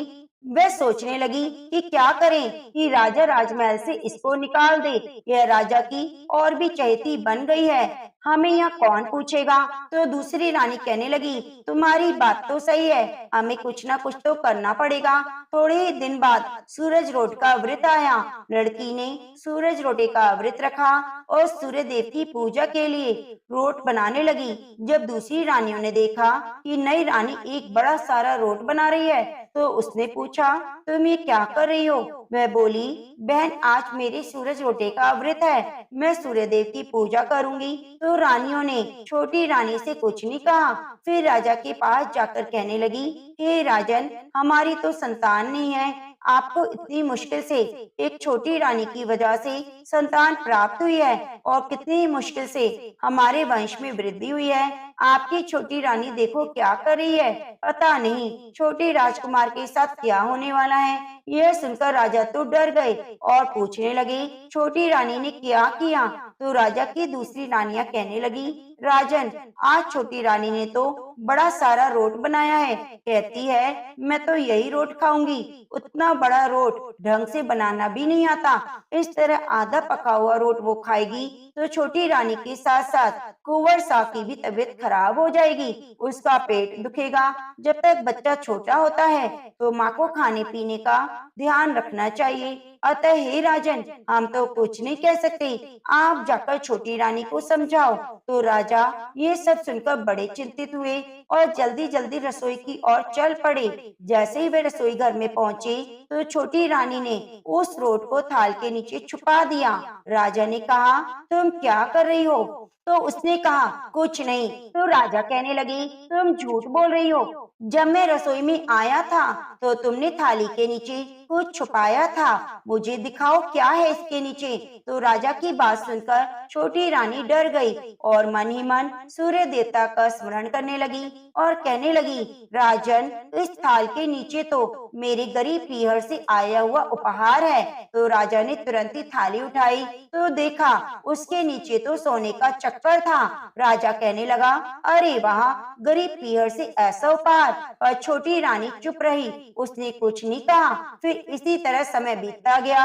Speaker 1: वह सोचने लगी कि क्या करें कि राजा राजमहल से इसको निकाल दे, यह राजा की और भी चहेती बन गई है, हमें यहाँ कौन पूछेगा। तो दूसरी रानी कहने लगी, तुम्हारी बात तो सही है, हमें कुछ ना कुछ तो करना पड़ेगा। थोड़े ही दिन बाद सूरज रोट का व्रत आया। लड़की ने सूरज रोटे का व्रत रखा और सूर्य देव की पूजा के लिए रोट बनाने लगी। जब दूसरी रानियों ने देखा कि नई रानी एक बड़ा सारा रोट बना रही है, तो उसने पूछा, तुम ये क्या कर रही हो? वह बोली, बहन आज मेरे सूरज रोटे का व्रत है, मैं सूर्य देव की पूजा करूंगी। तो रानियों ने छोटी रानी से कुछ नहीं कहा। फिर राजा के पास जाकर कहने लगी, हे राजन, हमारी तो संतान नहीं है, आपको इतनी मुश्किल से एक छोटी रानी की वजह से संतान प्राप्त हुई है और कितनी मुश्किल से हमारे वंश में वृद्धि हुई है। आपकी छोटी रानी देखो क्या कर रही है, पता नहीं छोटे राजकुमार के साथ क्या होने वाला है। यह सुनकर राजा तो डर गए और पूछने लगे, छोटी रानी ने क्या किया? तो राजा की दूसरी रानियां कहने लगी, राजन, आज छोटी रानी ने तो बड़ा सारा रोट बनाया है, कहती है मैं तो यही रोट खाऊंगी। उतना बड़ा रोट ढंग से बनाना भी नहीं आता। इस तरह आधा पका हुआ रोट वो खाएगी तो छोटी रानी के साथ साथ कुंवर साहब की भी तबीयत खराब हो जाएगी, उसका पेट दुखेगा। जब तक बच्चा छोटा होता है तो माँ को खाने पीने का ध्यान रखना चाहिए। अतः हे राजन, हम तो कुछ नहीं कह सकते, आप जाकर छोटी रानी को समझाओ। तो राजा ये सब सुनकर बड़े चिंतित हुए और जल्दी जल्दी रसोई की ओर चल पड़े। जैसे ही वे रसोई घर में पहुंचे तो छोटी रानी ने उस रोट को थाल के नीचे छुपा दिया। राजा ने कहा, तुम क्या कर रही हो? तो उसने कहा, कुछ नहीं। तो राजा कहने लगे, तुम झूठ बोल रही हो। जब मैं रसोई में आया था तो तुमने थाली के नीचे कुछ छुपाया था, मुझे दिखाओ क्या है इसके नीचे। तो राजा की बात सुनकर छोटी रानी डर गई और मन ही मन सूर्य देवता का स्मरण करने लगी और कहने लगी, राजन, इस थाल के नीचे तो मेरे गरीब पीहर से आया हुआ उपहार है। तो राजा ने तुरंत ही थाली उठाई तो देखा उसके नीचे तो सोने का चक्कर था। राजा कहने लगा, अरे वाह, गरीब पीहर से ऐसा उपहार। और छोटी रानी चुप रही, उसने कुछ नहीं कहा। फिर इसी तरह समय बीतता गया।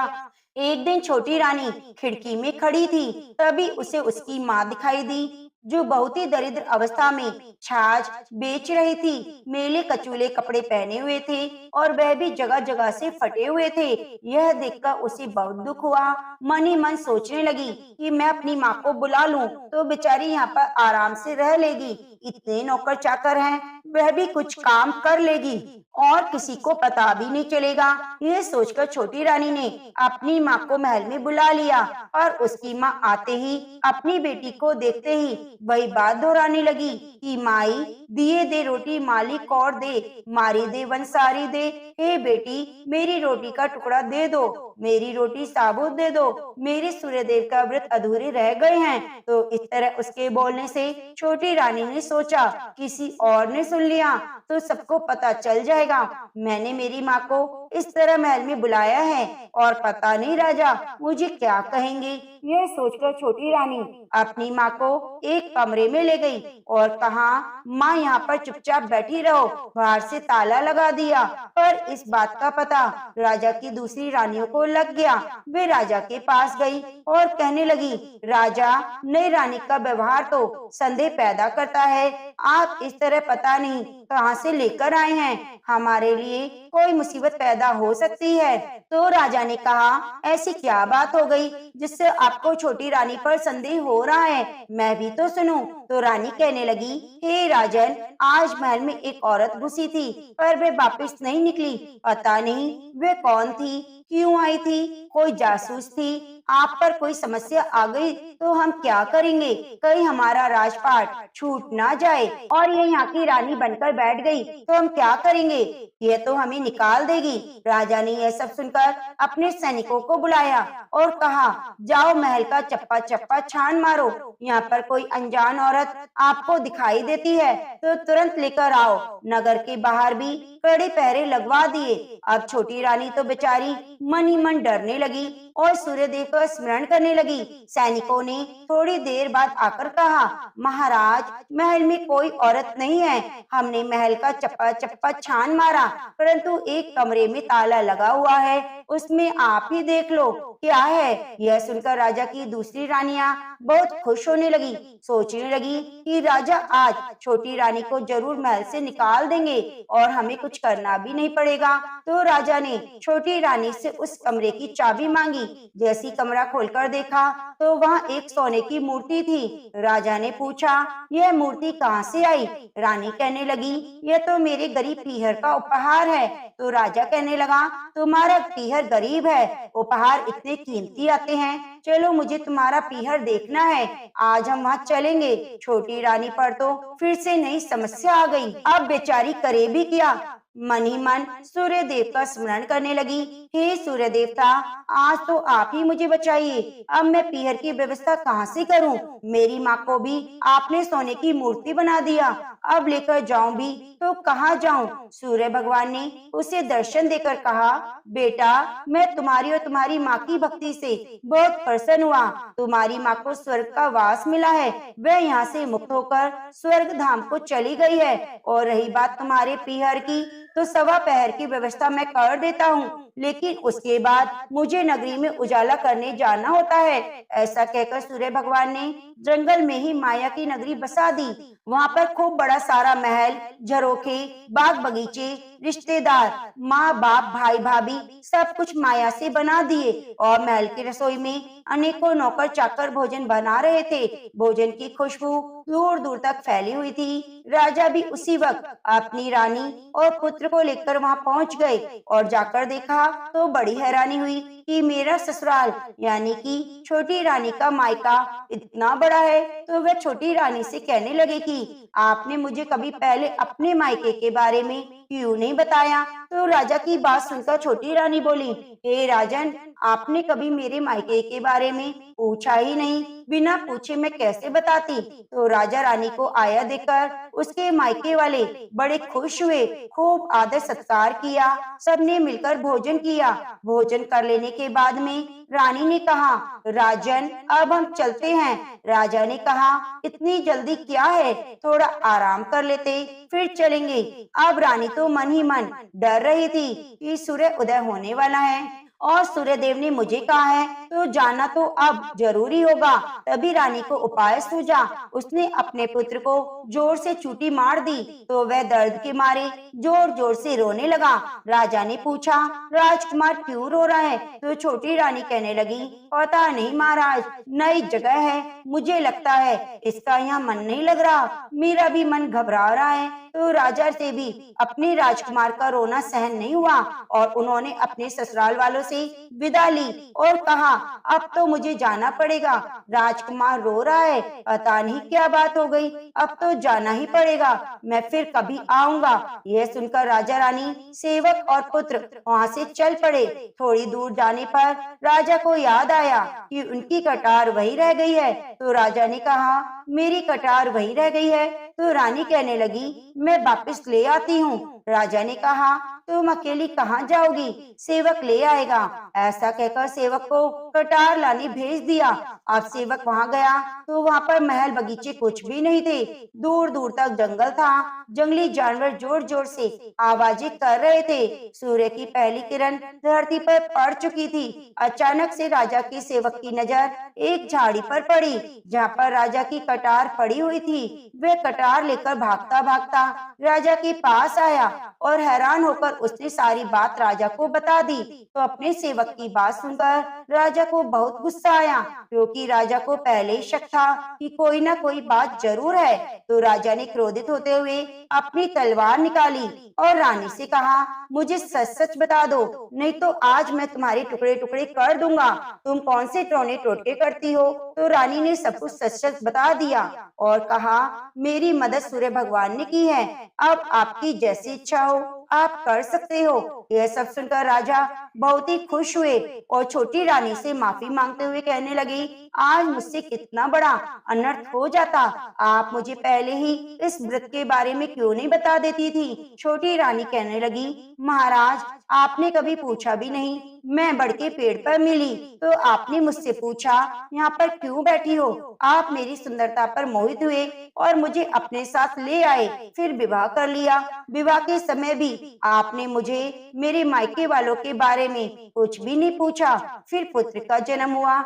Speaker 1: एक दिन छोटी रानी खिड़की में खड़ी थी, तभी उसे उसकी माँ दिखाई दी, जो बहुत ही दरिद्र अवस्था में छाछ बेच रही थी। मेले कचूले कपड़े पहने हुए थे और वह भी जगह जगह से फटे हुए थे। यह देखकर उसे बहुत दुख हुआ। मन ही मन सोचने लगी कि मैं अपनी माँ को बुला लूं तो बेचारी यहाँ पर आराम से रह लेगी। इतने नौकर चाकर हैं, वह भी कुछ काम कर लेगी और किसी को पता भी नहीं चलेगा। यह सोचकर छोटी रानी ने अपनी माँ को महल में बुला लिया और उसकी माँ आते ही अपनी बेटी को देखते ही वही बात दोहराने लगी कि माई, दिए दे रोटी मालिक और दे, मारी दे वंसारी दे। हे बेटी, मेरी रोटी का टुकड़ा दे दो, मेरी रोटी साबुत दे दो, मेरे सूर्यदेव का व्रत अधूरे रह गए हैं। तो इस तरह उसके बोलने से छोटी रानी ने सोचा, किसी और ने सुन लिया तो सबको पता चल जाएगा मैंने मेरी माँ को इस तरह महल में बुलाया है और पता नहीं राजा मुझे क्या कहेंगे। यह सोचकर छोटी रानी अपनी माँ को एक कमरे में ले गई और कहा, माँ यहाँ पर चुपचाप बैठी रहो, बाहर से ताला लगा दिया। पर इस बात का पता राजा की दूसरी रानियों को लग गया। वे राजा के पास गई और कहने लगी, राजा, नई रानी का व्यवहार तो संदेह पैदा करता है। आप इस तरह पता नहीं कहाँ से लेकर आए हैं, हमारे लिए कोई मुसीबत पैदा हो सकती है। तो राजा ने कहा, ऐसी क्या बात हो गई जिससे आपको छोटी रानी पर संदेह हो रहा है, मैं भी तो सुनूं। तो रानी कहने लगी, हे राजन, आज महल में एक औरत घुसी थी पर वे वापस नहीं निकली। पता नहीं वे कौन थी, क्यों आई थी, कोई जासूस थी, आप पर कोई समस्या आ गई तो हम क्या करेंगे? कहीं हमारा राजपाट छूट ना जाए और ये यहाँ की रानी बनकर बैठ गई तो हम क्या करेंगे? यह तो हमें निकाल देगी। राजा ने यह सब सुनकर अपने सैनिकों को बुलाया और कहा, जाओ महल का चप्पा चप्पा छान मारो, यहाँ पर कोई अनजान औरत आपको दिखाई देती है तो तुरंत लेकर आओ। नगर के बाहर भी कड़े पहरे लगवा दिए। अब छोटी रानी तो बेचारी मन ही मन डरने लगी और सूर्यदेव का स्मरण करने लगी। सैनिकों ने थोड़ी देर बाद आकर कहा, महाराज, महल में कोई औरत नहीं है, हमने महल का चप्पा चप्पा छान मारा परंतु एक कमरे में ताला लगा हुआ है, उसमें आप ही देख लो क्या है। यह सुनकर राजा की दूसरी रानियां बहुत खुश होने लगी, सोचने लगी कि राजा आज छोटी रानी को जरूर महल से निकाल देंगे और हमें कुछ करना भी नहीं पड़ेगा। तो राजा ने छोटी रानी से उस कमरे की चाबी मांगी मांगी। जैसी कमरा खोलकर देखा तो वहाँ एक सोने की मूर्ति थी। राजा ने पूछा, यह मूर्ति कहाँ से आई? रानी कहने लगी, यह तो मेरे गरीब पीहर का उपहार है। तो राजा कहने लगा, तुम्हारा पीहर गरीब है, उपहार इतने कीमती आते हैं। चलो मुझे तुम्हारा पीहर देखना है, आज हम वहाँ चलेंगे। छोटी रानी पर तो फिर से नई समस्या आ गई। अब बेचारी करे भी क्या? मन ही मन सूर्य देव का स्मरण करने लगी। हे सूर्य देवता, आज तो आप ही मुझे बचाइए। अब मैं पीहर की व्यवस्था कहाँ से करूं? मेरी माँ को भी आपने सोने की मूर्ति बना दिया, अब लेकर जाऊं भी तो कहाँ जाऊं? सूर्य भगवान ने उसे दर्शन देकर कहा, बेटा, मैं तुम्हारी और तुम्हारी माँ की भक्ति से बहुत प्रसन्न हुआ। तुम्हारी माँ को स्वर्ग का वास मिला है, वह यहाँ से मुक्त होकर स्वर्ग धाम को चली गई है। और रही बात तुम्हारे पीहर की, तो सवा पहर की व्यवस्था मैं कर देता हूँ, लेकिन उसके बाद मुझे नगरी में उजाला करने जाना होता है। ऐसा कहकर सूर्य भगवान ने जंगल में ही माया की नगरी बसा दी। वहाँ पर खूब बड़ा सारा महल, झरोखे, बाग बगीचे, रिश्तेदार, माँ बाप, भाई भाभी सब कुछ माया से बना दिए। और महल की रसोई में अनेकों नौकर चाकर भोजन बना रहे थे। भोजन की खुशबू दूर दूर तक फैली हुई थी। राजा भी उसी वक्त अपनी रानी और पुत्र को लेकर वहां पहुंच गए और जाकर देखा तो बड़ी हैरानी हुई कि मेरा ससुराल यानी कि छोटी रानी का मायका इतना बड़ा है। तो वह छोटी रानी से कहने लगे कि आपने मुझे कभी पहले अपने मायके के बारे में क्यों नहीं बताया? तो राजा की बात सुनकर छोटी रानी बोली, हे राजन, आपने कभी मेरे मायके के बारे में पूछा ही नहीं, बिना पूछे मैं कैसे बताती? तो राजा रानी को आया देखकर उसके मायके वाले बड़े खुश हुए, खूब आदर सत्कार किया, सबने मिलकर भोजन किया। भोजन कर लेने के बाद में रानी ने कहा, राजन, अब हम चलते हैं। राजा ने कहा, इतनी जल्दी क्या है, थोड़ा आराम कर लेते फिर चलेंगे। अब रानी तो मन ही मन डर रही थी कि सूर्य उदय होने वाला है और सूर्य देव ने मुझे कहा है तो जाना तो अब जरूरी होगा। तभी रानी को उपाय सूझा। उसने अपने पुत्र को जोर से चूटी मार दी तो वह दर्द के मारे जोर जोर से रोने लगा। राजा ने पूछा, राजकुमार क्यों रो रहा है? तो छोटी रानी कहने लगी, पता नहीं महाराज, नई जगह है, मुझे लगता है इसका यहाँ मन नहीं लग रहा, मेरा भी मन घबरा रहा है। तो राजा से भी अपने राजकुमार का रोना सहन नहीं हुआ और उन्होंने अपने ससुराल वालों से विदा ली और कहा, अब तो मुझे जाना पड़ेगा, राजकुमार रो रहा है, पता नहीं क्या बात हो गई, अब तो जाना ही पड़ेगा, मैं फिर कभी आऊंगा। यह सुनकर राजा रानी, सेवक और पुत्र वहाँ से चल पड़े। थोड़ी दूर जाने पर राजा को याद आया कि उनकी कटार वही रह गई है। तो राजा ने कहा, मेरी कटार वही रह गई है? तो रानी कहने लगी, मैं वापस ले आती हूँ। राजा ने कहा, तुम अकेली कहाँ जाओगी, सेवक ले आएगा। ऐसा कहकर सेवक को कटार लाने भेज दिया। अब सेवक वहाँ गया तो वहाँ पर महल बगीचे कुछ भी नहीं थे, दूर दूर तक जंगल था। जंगली जानवर जोर जोर से आवाजें कर रहे थे। सूर्य की पहली किरण धरती पर पड़ चुकी थी। अचानक से राजा की सेवक की नजर एक झाड़ी पर पड़ी जहाँ पर राजा की कटार पड़ी हुई थी। वह कटार लेकर भागता भागता राजा के पास आया और हैरान होकर उसने सारी बात राजा को बता दी। तो अपने सेवक की बात सुनकर राजा को बहुत गुस्सा आया, क्योंकि राजा को पहले ही शक था कि कोई ना कोई बात जरूर है। तो राजा ने क्रोधित होते हुए अपनी तलवार निकाली और रानी से कहा, मुझे सच सच बता दो, नहीं तो आज मैं तुम्हारे टुकड़े टुकड़े कर दूंगा। तुम कौन से टोने टोटके करती हो? तो रानी ने सब कुछ सच सच बता दिया और कहा, मेरी मदद सूर्य भगवान ने की है, अब आपकी जैसी इच्छा हो आप कर सकते हो। यह सब सुनकर राजा बहुत ही खुश हुए और छोटी रानी से माफी मांगते हुए कहने लगे, आज मुझसे कितना बड़ा अनर्थ हो जाता, आप मुझे पहले ही इस व्रत के बारे में क्यों नहीं बता देती थी? छोटी रानी कहने लगी, महाराज, आपने कभी पूछा भी नहीं, मैं बढ़ के पेड़ पर मिली तो आपने मुझसे पूछा यहाँ पर क्यों बैठी हो? आप मेरी सुंदरता पर मोहित हुए और मुझे अपने साथ ले आए, फिर विवाह कर लिया। विवाह के समय भी आपने मुझे मेरे मायके वालों के बारे में कुछ भी नहीं पूछा। फिर पुत्र का जन्म हुआ,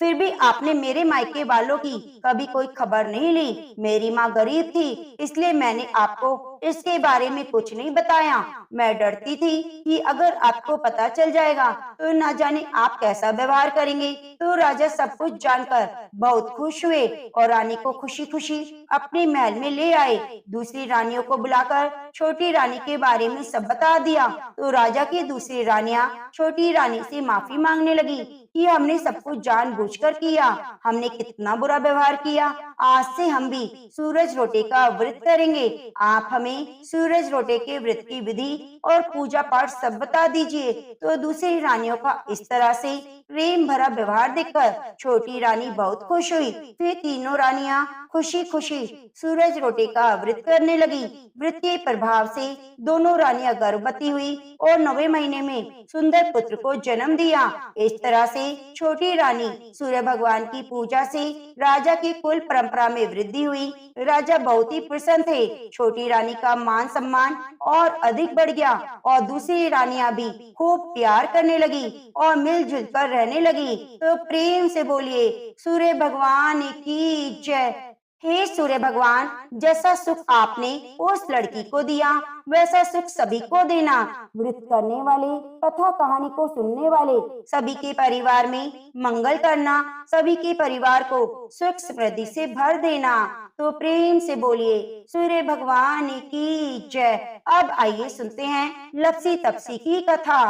Speaker 1: फिर भी आपने मेरे मायके वालों की कभी कोई खबर नहीं ली। मेरी माँ गरीब थी, इसलिए मैंने आपको इसके बारे में कुछ नहीं बताया। मैं डरती थी कि अगर आपको पता चल जाएगा तो ना जाने आप कैसा व्यवहार करेंगे। तो राजा सब कुछ जानकर बहुत खुश हुए और रानी को खुशी खुशी अपने महल में ले आए। दूसरी रानियों को बुलाकर छोटी रानी के बारे में सब बता दिया। तो राजा की दूसरी रानियां छोटी रानी से माफी मांगने लगी कि हमने सब कुछ जानबूझकर किया, हमने कितना बुरा व्यवहार किया। आज से हम भी सूरज रोटे का व्रत करेंगे। आप हमें सूरज रोटे के व्रत की विधि और पूजा पाठ सब बता दीजिए। तो दूसरी रानियों का इस तरह से प्रेम भरा व्यवहार देखकर छोटी रानी बहुत खुश हुई। फिर तीनों रानियां खुशी खुशी सूरज रोटे का व्रत करने लगी। व्रत के प्रभाव से दोनों रानियां गर्भवती हुई और 9वें महीने में सुंदर पुत्र को जन्म दिया। इस तरह से छोटी रानी सूर्य भगवान की पूजा से राजा की कुल परंपरा में वृद्धि हुई। राजा बहुत ही प्रसन्न थे। छोटी रानी का मान सम्मान और अधिक बढ़ गया और दूसरी रानियां भी खूब प्यार करने लगी और मिलजुल कर रहने लगी। तो प्रेम से बोलिए सूर्य भगवान की जय। हे सूर्य भगवान, जैसा सुख आपने उस लड़की को दिया वैसा सुख सभी को देना। व्रत करने वाले, कथा कहानी को सुनने वाले सभी के परिवार में मंगल करना, सभी के परिवार को सुख समृद्धि से भर देना। तो प्रेम से बोलिए सूर्य भगवान की जय। अब आइए सुनते हैं लपसी तपसी की कथा।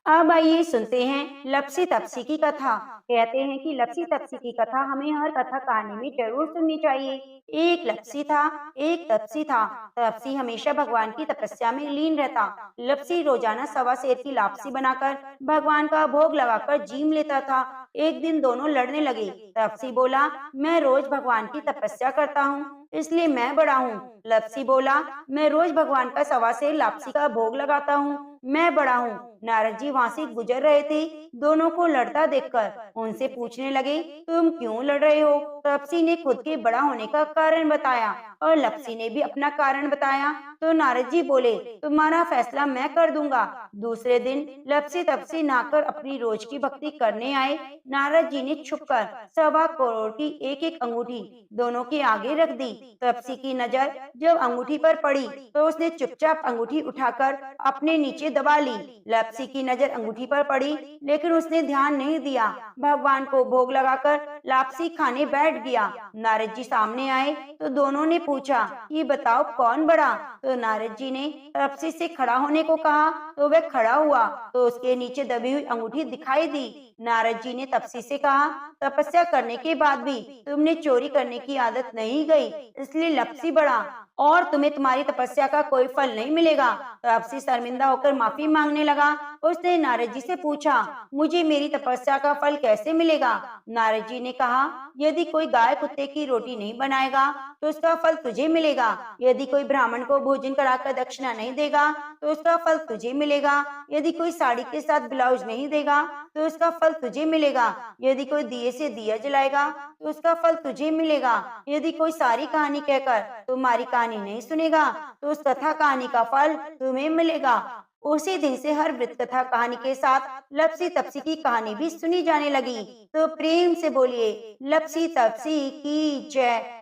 Speaker 1: अब आइए सुनते हैं लपसी तपसी की कथा। कहते हैं कि लपसी तपसी की कथा हमें हर कथा कहानी में जरूर सुननी चाहिए। एक लपसी था, एक तपसी था। तपसी हमेशा भगवान की तपस्या में लीन रहता। लपसी रोजाना सवा सेर की लापसी बनाकर भगवान का भोग लगाकर जीम लेता था। एक दिन दोनों लड़ने लगे। तपसी बोला, मैं रोज भगवान की तपस्या करता हूँ, इसलिए मैं बड़ा हूँ। लपसी बोला, मैं रोज भगवान का सवा सेर लापसी का भोग लगाता हूँ, मैं बड़ा हूँ। नारद जी वहाँ से गुजर रहे थे। दोनों को लड़ता देखकर उनसे पूछने लगे, तुम क्यों लड़ रहे हो? तपसी ने खुद के बड़ा होने का कारण बताया और लपसी ने भी अपना कारण बताया। तो नारद जी बोले, तुम्हारा फैसला मैं कर दूंगा। दूसरे दिन लपसी तपसी नहाकर अपनी रोज की भक्ति करने आए। नारद जी ने छुपकर 1.25 करोड़ की एक एक अंगूठी दोनों के आगे रख दी। तपसी की नजर जब अंगूठी पर पड़ी तो उसने चुपचाप अंगूठी उठाकर अपने नीचे दबा ली। लपसी की नजर अंगूठी पर पड़ी, लेकिन उसने ध्यान नहीं दिया। भगवान को भोग लगाकर लापसी खाने बैठ गया। नारद जी सामने आए तो दोनों ने पूछा कि बताओ कौन बड़ा? तो नारद जी ने तपसी से खड़ा होने को कहा तो वह खड़ा हुआ तो उसके नीचे दबी हुई अंगूठी दिखाई दी। नारद जी ने तपसी से कहा, तपस्या करने के बाद भी तुमने चोरी करने की आदत नहीं गई, इसलिए लपसी बड़ा और तुम्हें तुम्हारी तपस्या का कोई फल नहीं मिलेगा। तपसी शर्मिंदा होकर माफी मांगने लगा। उसने नारद जी से पूछा, मुझे मेरी तपस्या का फल कैसे मिलेगा? नारद जी ने कहा, यदि कोई गाय कुत्ते की रोटी नहीं बनाएगा तो उसका फल तुझे मिलेगा। यदि कोई ब्राह्मण को भोजन कराकर दक्षिणा नहीं देगा तो उसका फल तुझे मिलेगा। यदि कोई साड़ी के साथ ब्लाउज नहीं देगा तो उसका फल तुझे मिलेगा। यदि कोई दिए से दिया जलाएगा तो उसका फल तुझे मिलेगा। यदि कोई सारी कहानी कहकर तुम्हारी कहानी नहीं सुनेगा तो उस कथा कहानी का फल तुम्हें मिलेगा। उसी दिन से हर वृत्त कथा कहानी के साथ लपसी तपसी की कहानी भी सुनी जाने लगी। तो प्रेम से बोलिए लपसी तपसी की जय।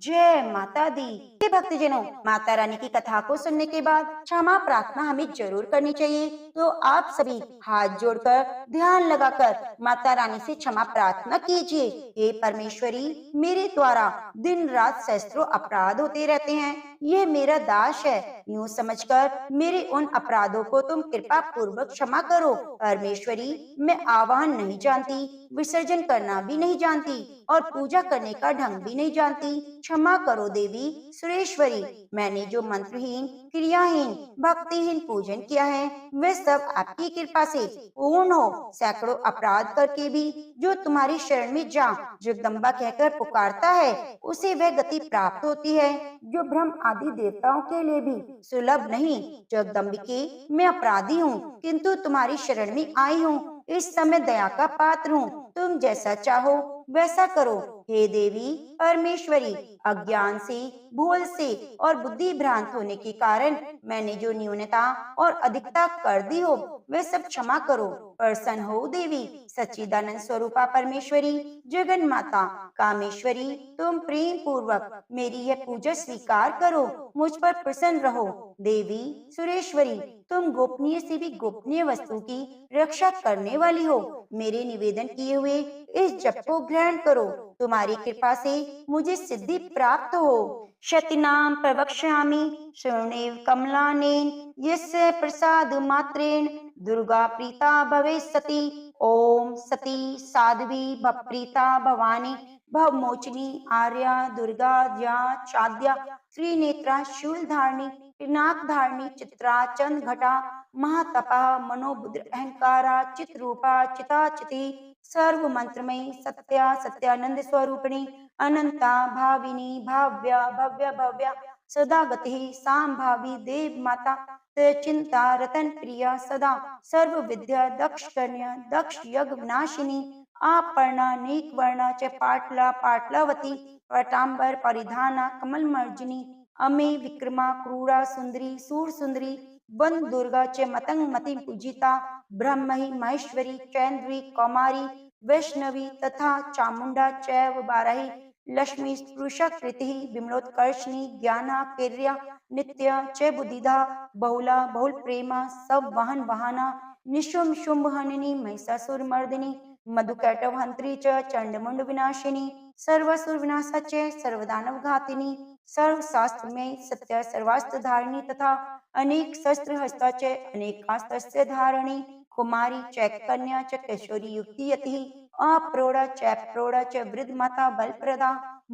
Speaker 1: जय माता दी। हे भक्तजनों, माता रानी की कथा को सुनने के बाद क्षमा प्रार्थना हमें जरूर करनी चाहिए। तो आप सभी हाथ जोड़कर ध्यान लगाकर माता रानी से क्षमा प्रार्थना कीजिए। हे परमेश्वरी, मेरे द्वारा दिन रात सहस्त्रों अपराध होते रहते हैं, यह मेरा दास है, यूं समझकर मेरे उन अपराधों को तुम कृपा पूर्वक क्षमा करो। परमेश्वरी, मैं आवाहन नहीं जानती, विसर्जन करना भी नहीं जानती और पूजा करने का ढंग भी नहीं जानती। क्षमा करो देवी सुरेश्वरी, मैंने जो मंत्रहीन, क्रियाहीन, भक्तिहीन पूजन किया है वह सब आपकी कृपा से पूर्ण हो। सैकड़ों अपराध करके भी जो तुम्हारी शरण में जा जगदम्बा कहकर पुकारता है उसे वह गति प्राप्त होती है जो ब्रह्म आदि देवताओं के लिए भी सुलभ नहीं। जगदम्बिके, मैं अपराधी हूँ किंतु तुम्हारी शरण में आई हूँ। इस समय दया का पात्र हूँ, तुम जैसा चाहो वैसा करो। हे देवी परमेश्वरी, अज्ञान से, भूल से और बुद्धि भ्रांत होने के कारण मैंने जो न्यूनता और अधिकता कर दी हो वह सब क्षमा करो। प्रसन्न हो देवी सच्चिदानंद स्वरूपा परमेश्वरी, जगन माता कामेश्वरी, तुम प्रेम पूर्वक मेरी यह पूजा स्वीकार करो, मुझ पर प्रसन्न रहो। देवी सुरेश्वरी, तुम गोपनीय से भी गोपनीय वस्तु की रक्षा करने वाली हो, मेरे निवेदन किए हुए इस जप को ग्रहण करो। तुम्हारी कृपा से मुझे सिद्धि प्राप्त हो। शतिनाम प्रवक्ष्यामि शृणुमेव कमलानेन, यस्य प्रसाद मात्रेण दुर्गा प्रीता भवे सती। ओम सती साध्वी भवप्रीता भवानी भवमोचिनी आर्या दुर्गा ज्या चाद्या त्रिनेत्रा शूलधारिणी पिनाक धारिणी चित्रा चंद घटा महातपा मनोबुद्र अहंकारा चित्रूपा चिताचिति सर्व मंत्रमयी सत्या सत्यानंद स्वरूपिणी अनंता भाविनी भाव्या भव्य भव्या सदा गति सांभावी देव माता चिंता रतन प्रिया सदा सर्व विद्या दक्ष कन्या दक्ष यज्ञ विनाशिनी आपर्णा नीक वर्णा च पाटला पाटलावती पटांबर परिधाना कमल मर्जिनी अमे विक्रमा क्रूरा सुंदरी सूर सुंदरी वन दुर्गा च मतंग मति पूजिता ब्रह्महि महेश्वरी चैन्द्री कौमारी वैष्णवी तथा चामुंडा चैव बारही लक्ष्मी स्पृशकृति विमलोत्कर्षिणी ज्ञाना कीर्या नित्य च बुद्धिदा बहुला बहुल प्रेमा सब वाहन वाहना निशुम शुंभ हनिनी महिषासुर मर्दिनी मधुकैटव हंत्री च चंडमुंड विनाशिनी सर्वसुर विनाशा च सर्वदानव घातिनी सर्व शास्त्र में सत्य सर्वास्त्र धारिणी तथा अनेक शस्त्र हस्ता च अनेकास्त्र धारिणी कुमारी च कन्या च किशोरी युक्ति यति अप्रौढ़ा च प्रौढ़ा च वृद्ध माता बलप्रदा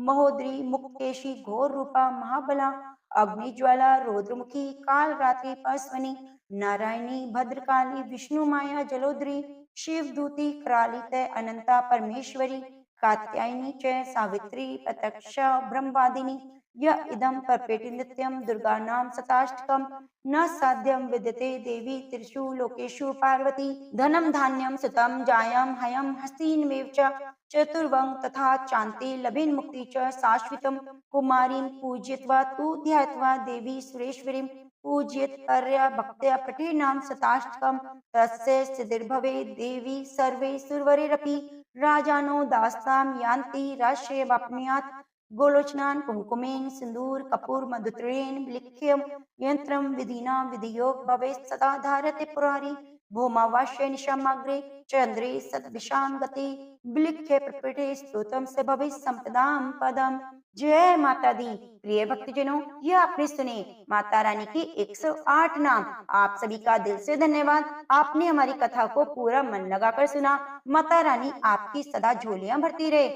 Speaker 1: महोदरी मुक्तेशी घोर रूपा महाबला अग्निज्वाला रौद्रमुखी काल रात्रि पार्श्वनी नारायणी भद्रकाली विष्णु माया जलोदरी शिव दूती कराली तय अनंता परमेश्वरी कात्यायनी च सावित्री प्रत्यक्षा ब्रह्मवादिनी यह इदं परपेटि नित्यं दुर्गा नाम शताष्टकम् न साध्यं विद्यते देवी त्रिषु लोकेषु पार्वती धनं धान्यं सुतं जायं हयं हस्तिनमेव च चतुर्वं तथा चान्ते लभेन मुक्ति च शाश्वतं कुमारीं पूजयित्वा तु ध्यात्वा देवी सुरेश्वरीं पूजयेत् पर्या भक्त्या पठे नाम शताष्टकं तस्य सिद्धिर्भवेत् देवी सर्वे सुरवरेरपि राजानो दास्तां यान्ति राष्ट्रयवाप्नुयात् गोलोचनान कुंकुमेन सिंदूर कपूर मधुत्रेण लिख्यम यंत्रम विधिना विधियोग भवे सदा धारते पुरारी भूमावाश्य निशामाग्रे चंद्रे सतविशाम गति विलिख्य प्रपटे स्तोत्रम से भवे संपदाम पदम। जय माता दी। प्रिय भक्तजनों, यह आपने सुने माता रानी की 108 नाम। आप सभी का दिल से धन्यवाद। आपने हमारी कथा को पूरा मन लगाकर सुना। माता रानी आपकी सदा झोलियां भरती रहे।